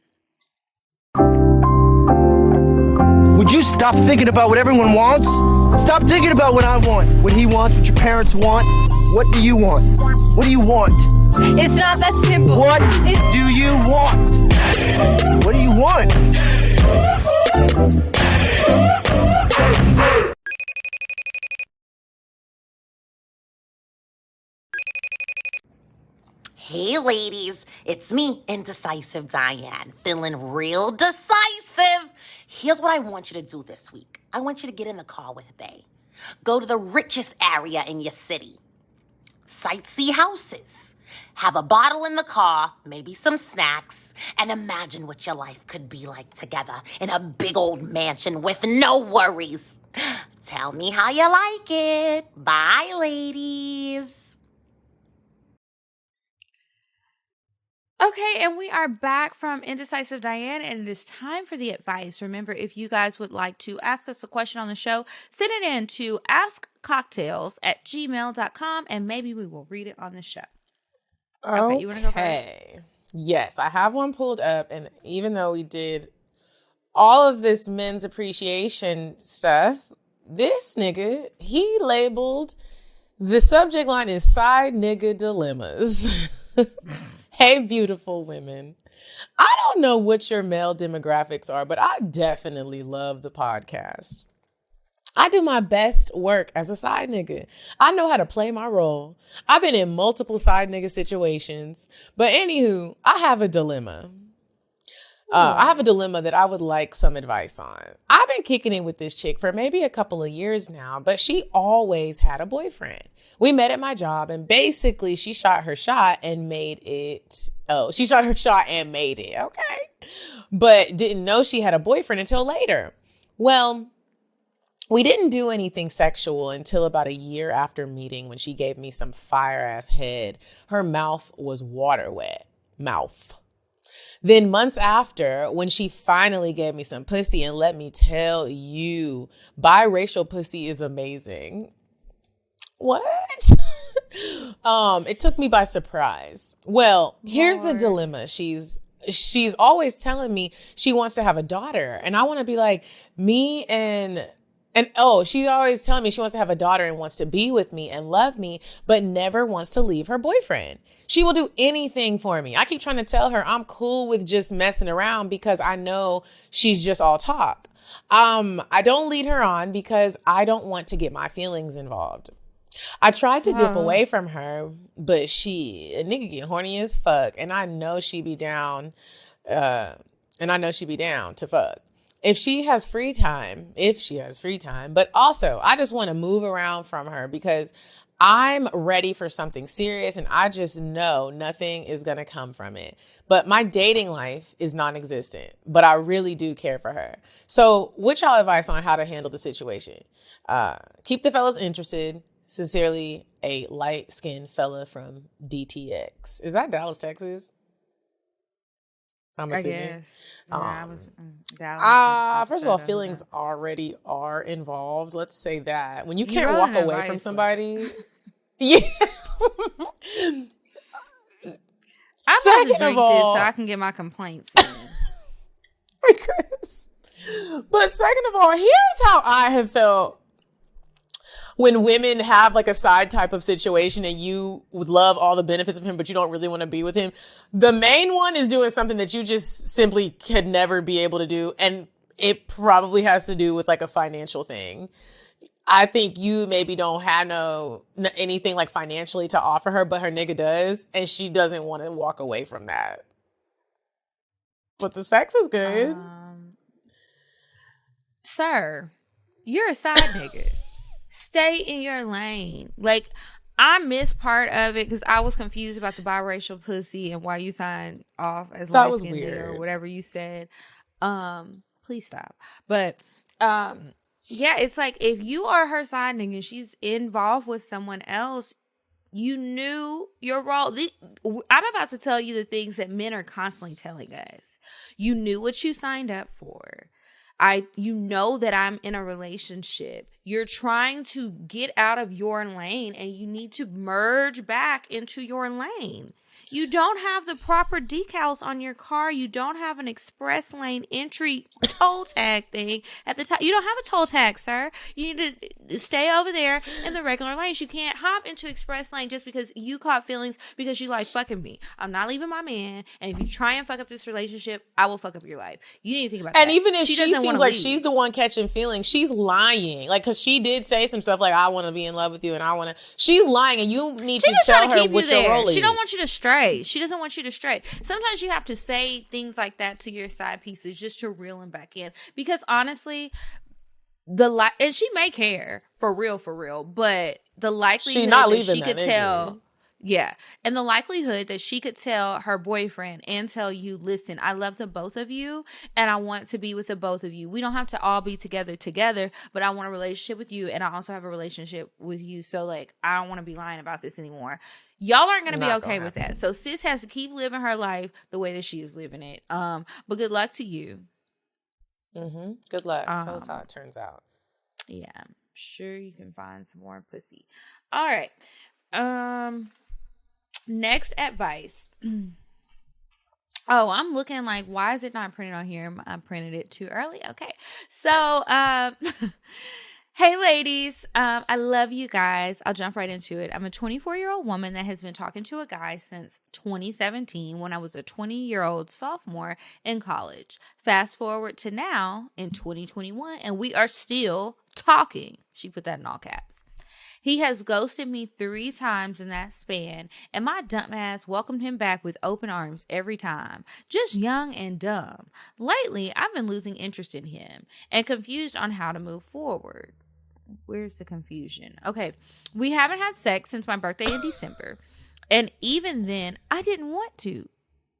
Would you stop thinking about what everyone wants? Stop thinking about what I want, what he wants, what your parents want. What do you want? What do you want? It's not that simple. What do you want? What do you want? Hey ladies, it's me, Indecisive Diane, feeling real decisive. Here's what I want you to do this week. I want you to get in the car with Bae. Go to the richest area in your city. Sightsee houses. Have a bottle in the car, maybe some snacks, and imagine what your life could be like together in a big old mansion with no worries. Tell me how you like it. Bye, ladies. Okay, and we are back from Indecisive Diane, and it is time for the advice. Remember, if you guys would like to ask us a question on the show, send it in to askcocktails@gmail.com, and maybe we will read it on the show. Okay, you want to go first? Yes, I have one pulled up, and even though we did all of this men's appreciation stuff, this nigga, he labeled the subject line is side nigga dilemmas. Hey, beautiful women. I don't know what your male demographics are, but I definitely love the podcast. I do my best work as a side nigga. I know how to play my role. I've been in multiple side nigga situations. But anywho, I have a dilemma. I have a dilemma that I would like some advice on. I've been kicking it with this chick for maybe a couple of years now, but she always had a boyfriend. We met at my job, and basically she shot her shot and made it. Oh, she shot her shot and made it. Okay. But didn't know she had a boyfriend until later. Well, we didn't do anything sexual until about a year after meeting when she gave me some fire ass head. Her mouth was water wet. Mouth. Then months after, when she finally gave me some pussy, and let me tell you, biracial pussy is amazing. What? It took me by surprise. Well, here's the dilemma. She's always telling me she wants to have a daughter, and I want to be like, me and she's always telling me she wants to have a daughter and wants to be with me and love me, but never wants to leave her boyfriend. She will do anything for me. I keep trying to tell her I'm cool with just messing around because I know she's just all talk. I don't lead her on because I don't want to get my feelings involved. I tried to dip away from her, but a nigga get horny as fuck, and I know she be down, to fuck. If she has free time, but also I just want to move around from her because I'm ready for something serious and I just know nothing is going to come from it. But my dating life is non-existent, but I really do care for her. So what's y'all advice on how to handle the situation? Keep the fellas interested. Sincerely, a light-skinned fella from DTX. Is that Dallas, Texas? I'm I assuming. guess. First of all, feelings already are involved. Let's say that. When you You can't wrote walk an away advice from book. somebody. Yeah. I'm about to Second drink of all, this so I can get my complaints in. But second of all, here's how I have felt when women have like a side type of situation and you would love all the benefits of him, but you don't really want to be with him. The main one is doing something that you just simply could never be able to do. And it probably has to do with like a financial thing. I think you maybe don't have anything like financially to offer her, but her nigga does. And she doesn't want to walk away from that. But the sex is good. Sir, you're a side nigga. Stay in your lane. Like, I missed part of it because I was confused about the biracial pussy and why you signed off as That was light-skinned weird. or whatever you said. Please stop. But yeah, it's like if you are her side nigga and she's involved with someone else, you knew your role. I'm about to tell you the things that men are constantly telling us. You knew what you signed up for. You know that I'm in a relationship. You're trying to get out of your lane and you need to merge back into your lane. You don't have the proper decals on your car. You don't have an express lane entry toll tag thing at the top. You don't have a toll tag, sir. You need to stay over there in the regular lanes. You can't hop into express lane just because you caught feelings because you like fucking me. I'm not leaving my man. And if you try and fuck up this relationship, I will fuck up your life. You need to think about that. And even if she doesn't seems wanna like leave. she's the one catching feelings, she's lying. Like, because she did say some stuff like, I want to be in love with you and I want to. She's lying and you need to tell her what your role is. She don't want you to stray. She doesn't want you to stray. Sometimes you have to say things like that to your side pieces just to reel them back in. Because honestly, and she may care for real, but the likelihood that she could tell. Yeah. And the likelihood that she could tell her boyfriend and tell you, listen, I love the both of you and I want to be with the both of you. We don't have to all be together, but I want a relationship with you and I also have a relationship with you. So like, I don't want to be lying about this anymore. Y'all aren't going to be okay with that. So sis has to keep living her life the way that she is living it. But good luck to you. Mm-hmm. Good luck. Tell us how it turns out. Yeah. I'm sure you can find some more pussy. All right. Next advice. Oh, I'm looking like, why is it not printed on here? I printed it too early. Okay. So, hey ladies, I love you guys. I'll jump right into it. I'm a 24-year-old woman that has been talking to a guy since 2017 when I was a 20-year-old sophomore in college. Fast forward to now in 2021 and we are still talking. She put that in all caps. He has ghosted me 3 times in that span, and my dumb ass welcomed him back with open arms every time. Just young and dumb. Lately, I've been losing interest in him and confused on how to move forward. Where's the confusion? Okay, we haven't had sex since my birthday in December, and even then, I didn't want to.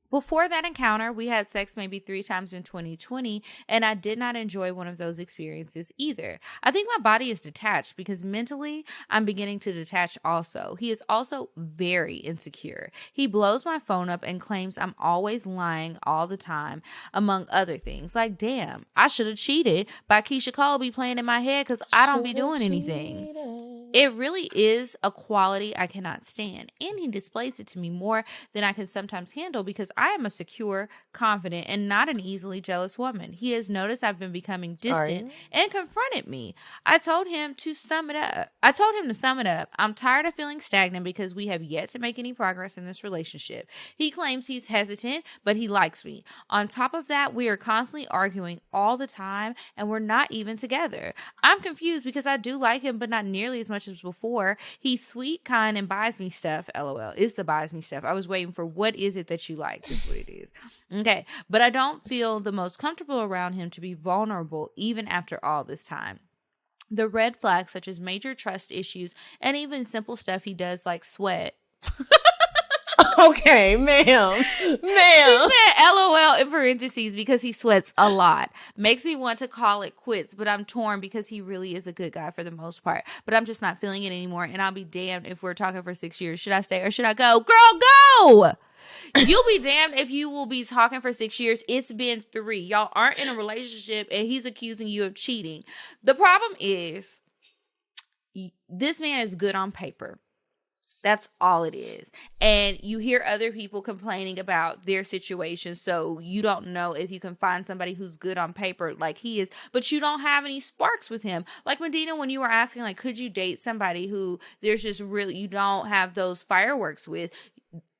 Before that encounter, we had sex maybe 3 times in 2020, and I did not enjoy one of those experiences either. I think my body is detached because mentally, I'm beginning to detach also. He is also very insecure. He blows my phone up and claims I'm always lying all the time, among other things. Like, damn, I should have cheated by Keisha Cole be playing in my head because I don't be doing anything. It really is a quality I cannot stand, and he displays it to me more than I can sometimes handle because I am a secure, confident, and not an easily jealous woman. He has noticed I've been becoming distant and confronted me. I told him to sum it up. I'm tired of feeling stagnant because we have yet to make any progress in this relationship. He claims he's hesitant, but he likes me. On top of that, we are constantly arguing all the time, and we're not even together. I'm confused because I do like him, but not nearly as much as before. He's sweet, kind, and buys me stuff. LOL. It's the buys me stuff. I was waiting for what is it that you like. This is what it is. Okay. But I don't feel the most comfortable around him to be vulnerable even after all this time. The red flags such as major trust issues and even simple stuff he does like sweat. Okay, ma'am. She said LOL in parentheses because he sweats a lot. Makes me want to call it quits, but I'm torn because he really is a good guy for the most part. But I'm just not feeling it anymore, and I'll be damned if we're talking for 6 years. Should I stay or should I go? Girl, go! You'll be damned if you will be talking for 6 years. It's been 3. Y'all aren't in a relationship and he's accusing you of cheating. The problem is this man is good on paper. That's all it is. And you hear other people complaining about their situation. So you don't know if you can find somebody who's good on paper like he is, but you don't have any sparks with him. Like Medinah, when you were asking, like, could you date somebody who there's just really, you don't have those fireworks with?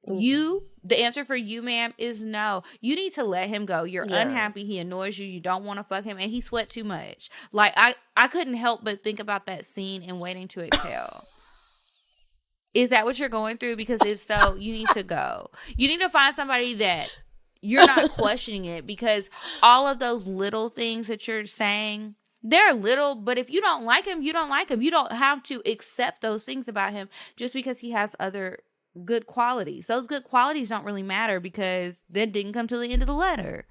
The answer for you, ma'am, is no. You need to let him go. You're unhappy. He annoys you. You don't want to fuck him, and he sweat too much. Like, I couldn't help but think about that scene in Waiting to Exhale. Is that what you're going through? Because if so, you need to go. You need to find somebody that you're not questioning it, because all of those little things that you're saying, they're little, but if you don't like him, you don't like him. You don't have to accept those things about him just because he has other good qualities. Those good qualities don't really matter because that didn't come to the end of the letter.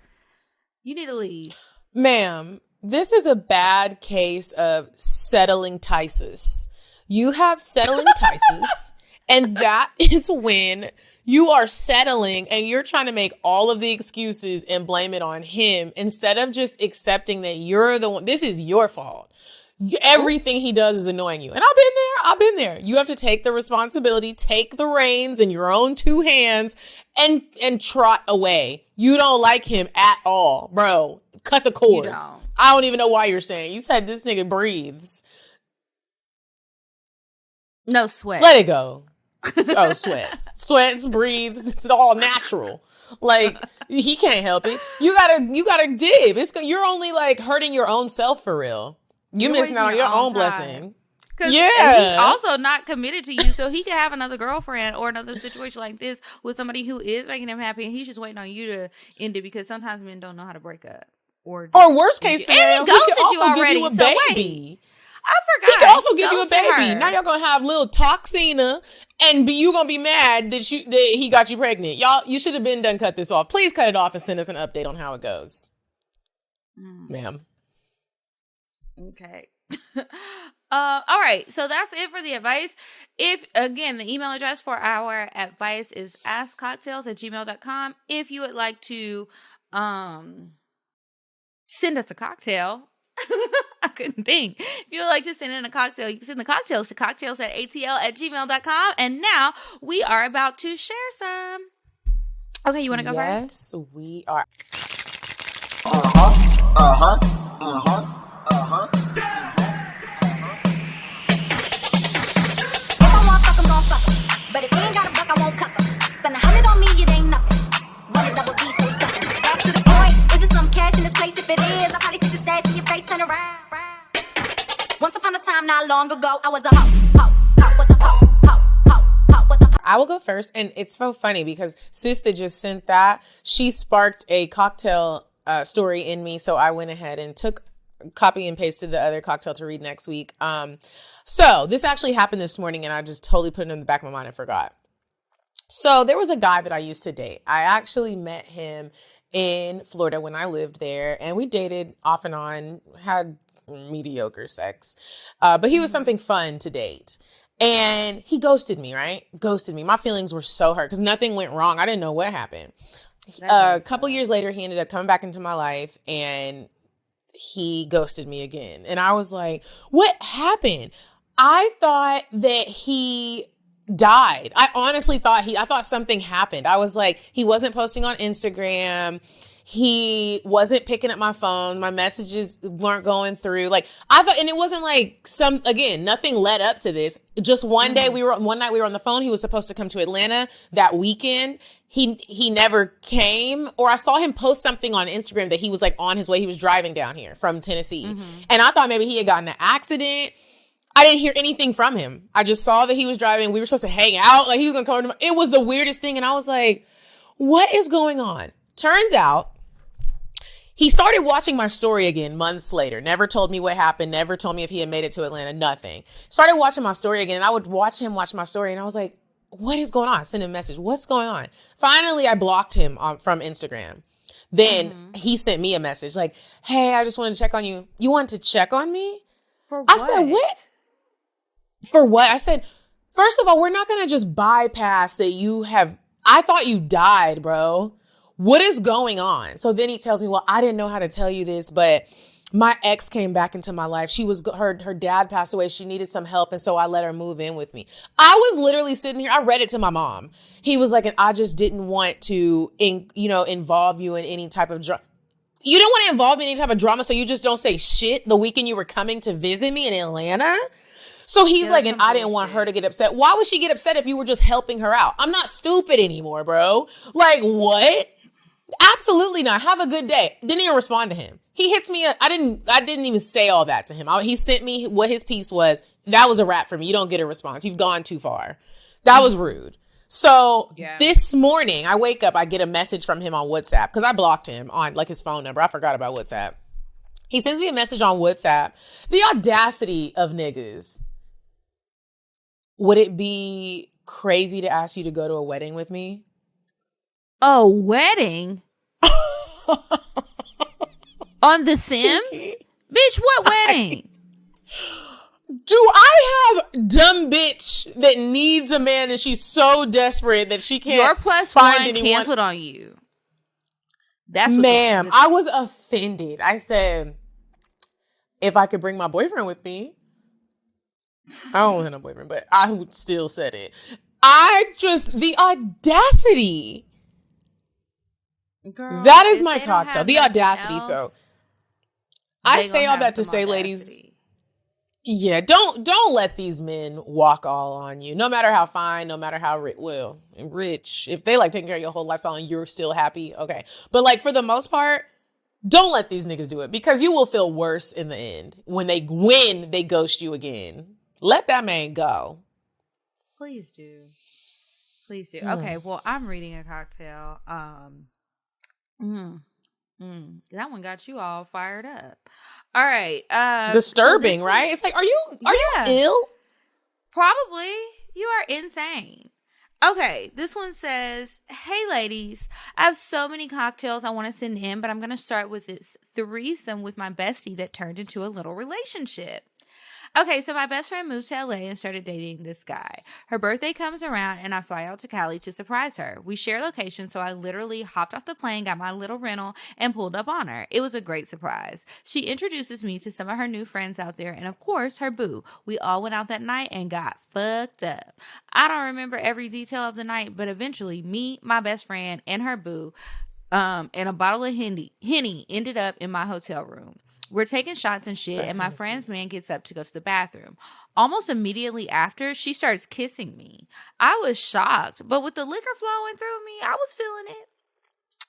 You need to leave. Ma'am, this is a bad case of settling tices. You have settling tices, and that is when you are settling and you're trying to make all of the excuses and blame it on him instead of just accepting that you're the one. This is your fault. Everything he does is annoying you. And I've been there. You have to take the responsibility, take the reins in your own 2 hands and trot away. You don't like him at all, bro. Cut the cords. I don't even know why you're saying. You said this nigga breathes. No sweat. Let it go. Oh, sweats, breathes. It's all natural. Like, he can't help it. You gotta dib. You're only like hurting your own self for real. You're missing out on your own blessing. Yeah. He's also not committed to you, so he could have another girlfriend or another situation like this with somebody who is making him happy, and he's just waiting on you to end it, because sometimes men don't know how to break up. Or worst case scenario, he could also give you a baby. I forgot. He could also give you a baby. Now y'all gonna have little Toxina, and you gonna be mad that he got you pregnant. Y'all, you should have been done cut this off. Please cut it off and send us an update on how it goes, ma'am. Okay. All right. So that's it for the advice. If, again, the email address for our advice is askcocktails@gmail.com. If you would like to send us a cocktail, I couldn't think. If you would like to send in a cocktail, you can send the cocktails to cocktails@atl@gmail.com. And now we are about to share some. Okay, you want to go first? Yes, we are. But if he ain't got a buck, I won't cuff him. Spend 100 on me, it ain't nothing. Run a double D, so stuck him. Back to the point. Is it some cash in this place? If it is, I'll probably stick the stats in your face, turn around. Once upon a time, not long ago, I was a hoe. I will go first, and it's so funny because sis that just sent that, she sparked a cocktail story in me, so I went ahead and copy and pasted the other cocktail to read next week. So this actually happened this morning, and I just totally put it in the back of my mind and forgot. So there was a guy that I used to date. I actually met him in Florida when I lived there, and we dated off and on, had mediocre sex, but he was something fun to date. And he ghosted me, right? Ghosted me. My feelings were so hurt because nothing went wrong. I didn't know what happened. A couple years later, he ended up coming back into my life, and he ghosted me again. And I was like, what happened? I thought that he died. I honestly thought I thought something happened. I was like, he wasn't posting on Instagram. He wasn't picking up my phone. My messages weren't going through. Like, I thought, and it wasn't like nothing led up to this. Just one night we were on the phone. He was supposed to come to Atlanta that weekend. He never came, or I saw him post something on Instagram that he was like on his way. He was driving down here from Tennessee. And I thought maybe he had gotten in an accident. I didn't hear anything from him. I just saw that he was driving. We were supposed to hang out. Like, he was going to come to it was the weirdest thing. And I was like, what is going on? Turns out he started watching my story again months later. Never told me what happened. Never told me if he had made it to Atlanta. Nothing. Started watching my story again. And I would watch him watch my story. And I was like, what is going on? I sent him a message. What's going on? Finally, I blocked him from Instagram. Then he sent me a message like, hey, I just wanted to check on you. You want to check on me? For what? I said, what? For what? I said, first of all, we're not going to just bypass that you have. I thought you died, bro. What is going on? So then he tells me, well, I didn't know how to tell you this, but my ex came back into my life. Her dad passed away. She needed some help. And so I let her move in with me. I was literally sitting here. I read it to my mom. He was like, and I just didn't want to, involve you in any type of drama. You don't want to involve me in any type of drama. So you just don't say shit the weekend you were coming to visit me in Atlanta. So he's like, and I didn't want her to get upset. Why would she get upset if you were just helping her out? I'm not stupid anymore, bro. Like, what? Absolutely not. Have a good day. Didn't even respond to him. He hits me. I didn't even say all that to him. He sent me what his piece was. That was a wrap for me. You don't get a response. You've gone too far. That was rude. So This morning I wake up, I get a message from him on WhatsApp because I blocked him on like his phone number. I forgot about WhatsApp. He sends me a message on WhatsApp. The audacity of niggas. Would it be crazy to ask you to go to a wedding with me? A wedding? On The Sims? Bitch, what wedding? Do I have dumb bitch that needs a man and she's so desperate that she can't Your plus find one anyone? canceled on you. That's what Ma'am, I was offended. I said, if I could bring my boyfriend with me. I don't have no boyfriend, but I would still said it. The audacity. Girl, that is my cocktail. The audacity. Else, so I say all that to say, ladies, yeah, don't let these men walk all on you. No matter how fine, no matter how rich. If they like taking care of your whole lifestyle and you're still happy, okay. But like for the most part, don't let these niggas do it because you will feel worse in the end when they ghost you again. Let that man go. Please do. Please do. Okay, well, I'm reading a cocktail. That one got you all fired up. All right. Disturbing, so right? It's like, are you ill? Probably. You are insane. Okay, this one says, hey ladies, I have so many cocktails I want to send in, but I'm going to start with this threesome with my bestie that turned into a little relationship. Okay, so my best friend moved to LA and started dating this guy. Her birthday comes around and I fly out to Cali to surprise her. We share location, so I literally hopped off the plane, got my little rental, and pulled up on her. It was a great surprise. She introduces me to some of her new friends out there and, of course, her boo. We all went out that night and got fucked up. I don't remember every detail of the night, but eventually me, my best friend, and her boo, and a bottle of Henny ended up in my hotel room. We're taking shots and shit, and my friend's man gets up to go to the bathroom. Almost immediately after, she starts kissing me. I was shocked, but with the liquor flowing through me, I was feeling it.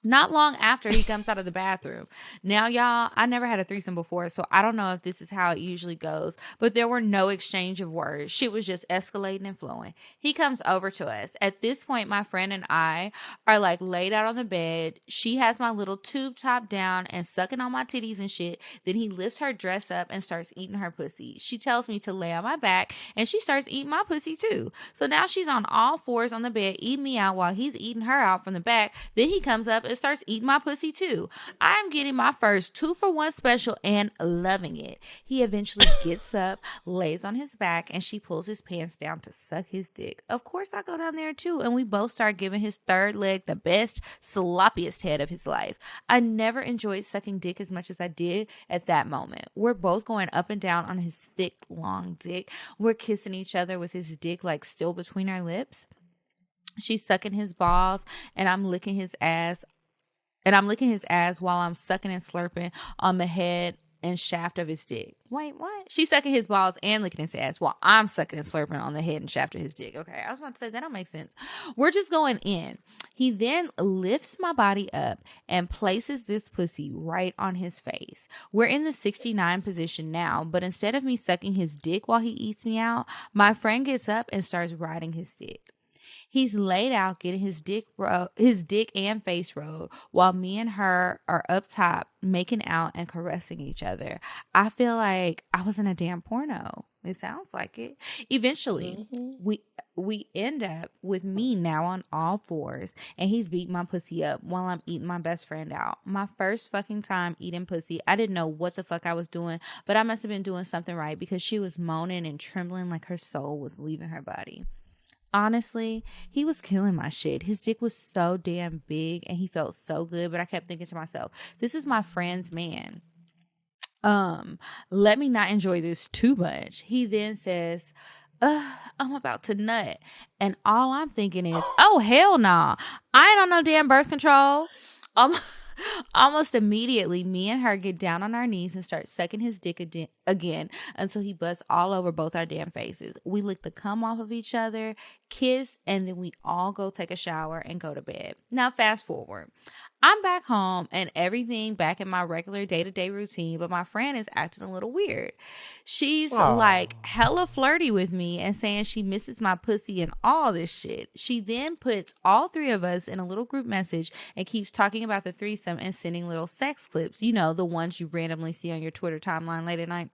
Not long after, he comes out of the bathroom. Now, y'all, I never had a threesome before, so I don't know if this is how it usually goes, but there were no exchange of words. Shit was just escalating and flowing. He comes over to us. At this point, my friend and I are like laid out on the bed. She has my little tube top down and sucking on my titties and shit. Then he lifts her dress up and starts eating her pussy. She tells me to lay on my back, and she starts eating my pussy too. So now she's on all fours on the bed, eating me out while he's eating her out from the back. Then he comes up and starts eating my pussy too. I'm getting my first 2-for-1 special and loving it. He eventually gets up, lays on his back, and she pulls his pants down to suck his dick. Of course, I go down there too, and we both start giving his third leg the best, sloppiest head of his life. I never enjoyed sucking dick as much as I did at that moment. We're both going up and down on his thick, long dick. We're kissing each other with his dick like still between our lips. She's sucking his balls, and I'm licking his ass. While I'm sucking and slurping on the head and shaft of his dick. Wait, what? She's sucking his balls and licking his ass while I'm sucking and slurping on the head and shaft of his dick. Okay, I was about to say, that don't make sense. We're just going in. He then lifts my body up and places this pussy right on his face. We're in the 69 position now, but instead of me sucking his dick while he eats me out, my friend gets up and starts riding his dick. He's laid out getting his dick and face rolled while me and her are up top making out and caressing each other. I feel like I was in a damn porno. It sounds like it. Eventually, we end up with me now on all fours, and he's beating my pussy up while I'm eating my best friend out. My first fucking time eating pussy. I didn't know what the fuck I was doing, but I must have been doing something right because she was moaning and trembling like her soul was leaving her body. Honestly, he was killing my shit. His dick was so damn big and he felt so good, but I kept thinking to myself, this is my friend's man. Let me not enjoy this too much. He then says, I'm about to nut. And all I'm thinking is, oh, hell nah. I ain't on no damn birth control. Almost immediately, me and her get down on our knees and start sucking his dick again until he busts all over both our damn faces. We lick the cum off of each other, kiss, and then we all go take a shower and go to bed. Now, fast forward. I'm back home and everything back in my regular day-to-day routine, but my friend is acting a little weird. She's like hella flirty with me and saying she misses my pussy and all this shit. She then puts all three of us in a little group message and keeps talking about the threesome and sending little sex clips. You know, the ones you randomly see on your Twitter timeline late at night.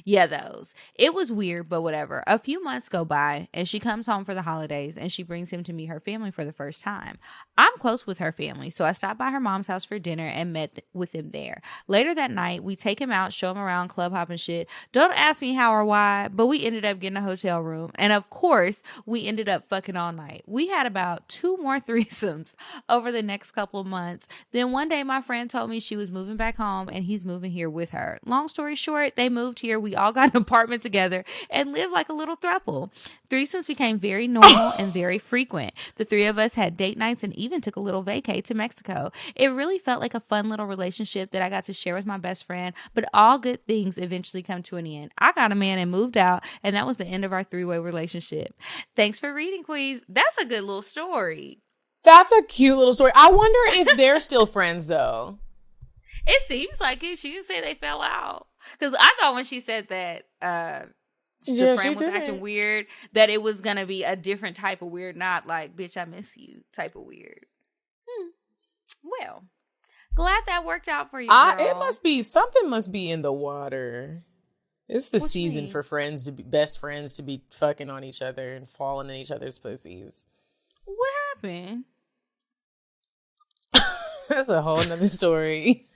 Yeah, those. It was weird, but whatever. A few months go by and she comes home for the holidays and she brings him to meet her family for the first time. I'm close with her family, so I stopped by her mom's house for dinner and met with him there. Later that night, we take him out, show him around, club hop and shit. Don't ask me how or why, but we ended up getting a hotel room. And of course, we ended up fucking all night. We had about 2 more threesomes over the next couple of months. Then one day, my friend told me she was moving back home and he's moving here with her. Long story short, they moved here. We all got an apartment together and lived like a little throuple. Threesomes became very normal and very frequent. The 3 of us had date nights and even took a little vacay to Mexico. It really felt like a fun little relationship that I got to share with my best friend, but all good things eventually come to an end. I got a man and moved out, and that was the end of our 3-way relationship. Thanks for reading, Queens. That's a good little story. That's a cute little story. I wonder if they're still friends, though. It seems like it. She didn't say they fell out. Because I thought when she said that the friend was acting weird, that it was going to be a different type of weird, not like, bitch, I miss you type of weird. Well, glad that worked out for you, girl. It must be, something must be in the water. It's the season for friends to be, best friends to be fucking on each other and falling in each other's pussies. What happened? That's a whole nother story.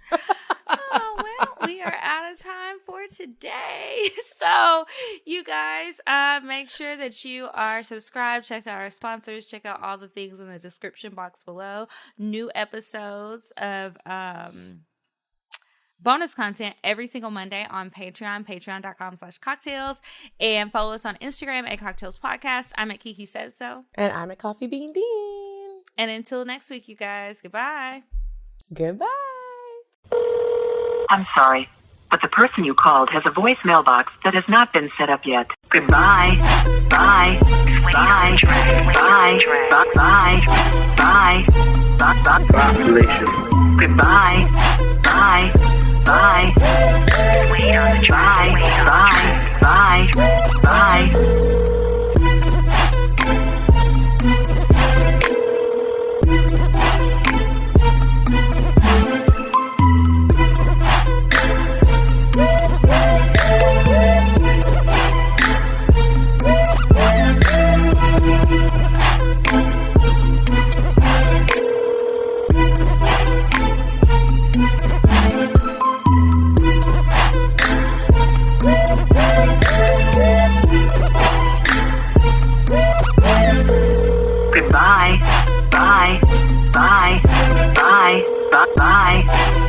We are out of time for today. So you guys make sure that you are subscribed, check out our sponsors, check out all the things in the description box below. New episodes of bonus content every single Monday on Patreon, patreon.com/CockTales, and follow us on Instagram at CockTales Podcast. I'm at Kiki Said So. And I'm at Coffee Bean Dean. And until next week, you guys, goodbye. Goodbye. I'm sorry, but the person you called has a voicemail box that has not been set up yet. Goodbye. Bye. Bye. Bye. Bye. Bye. Bye. Population. Goodbye. Bye. Bye. Bye. Bye. Bye. Bye. Bye. Bye. Bye. Bye. Bye. Bye.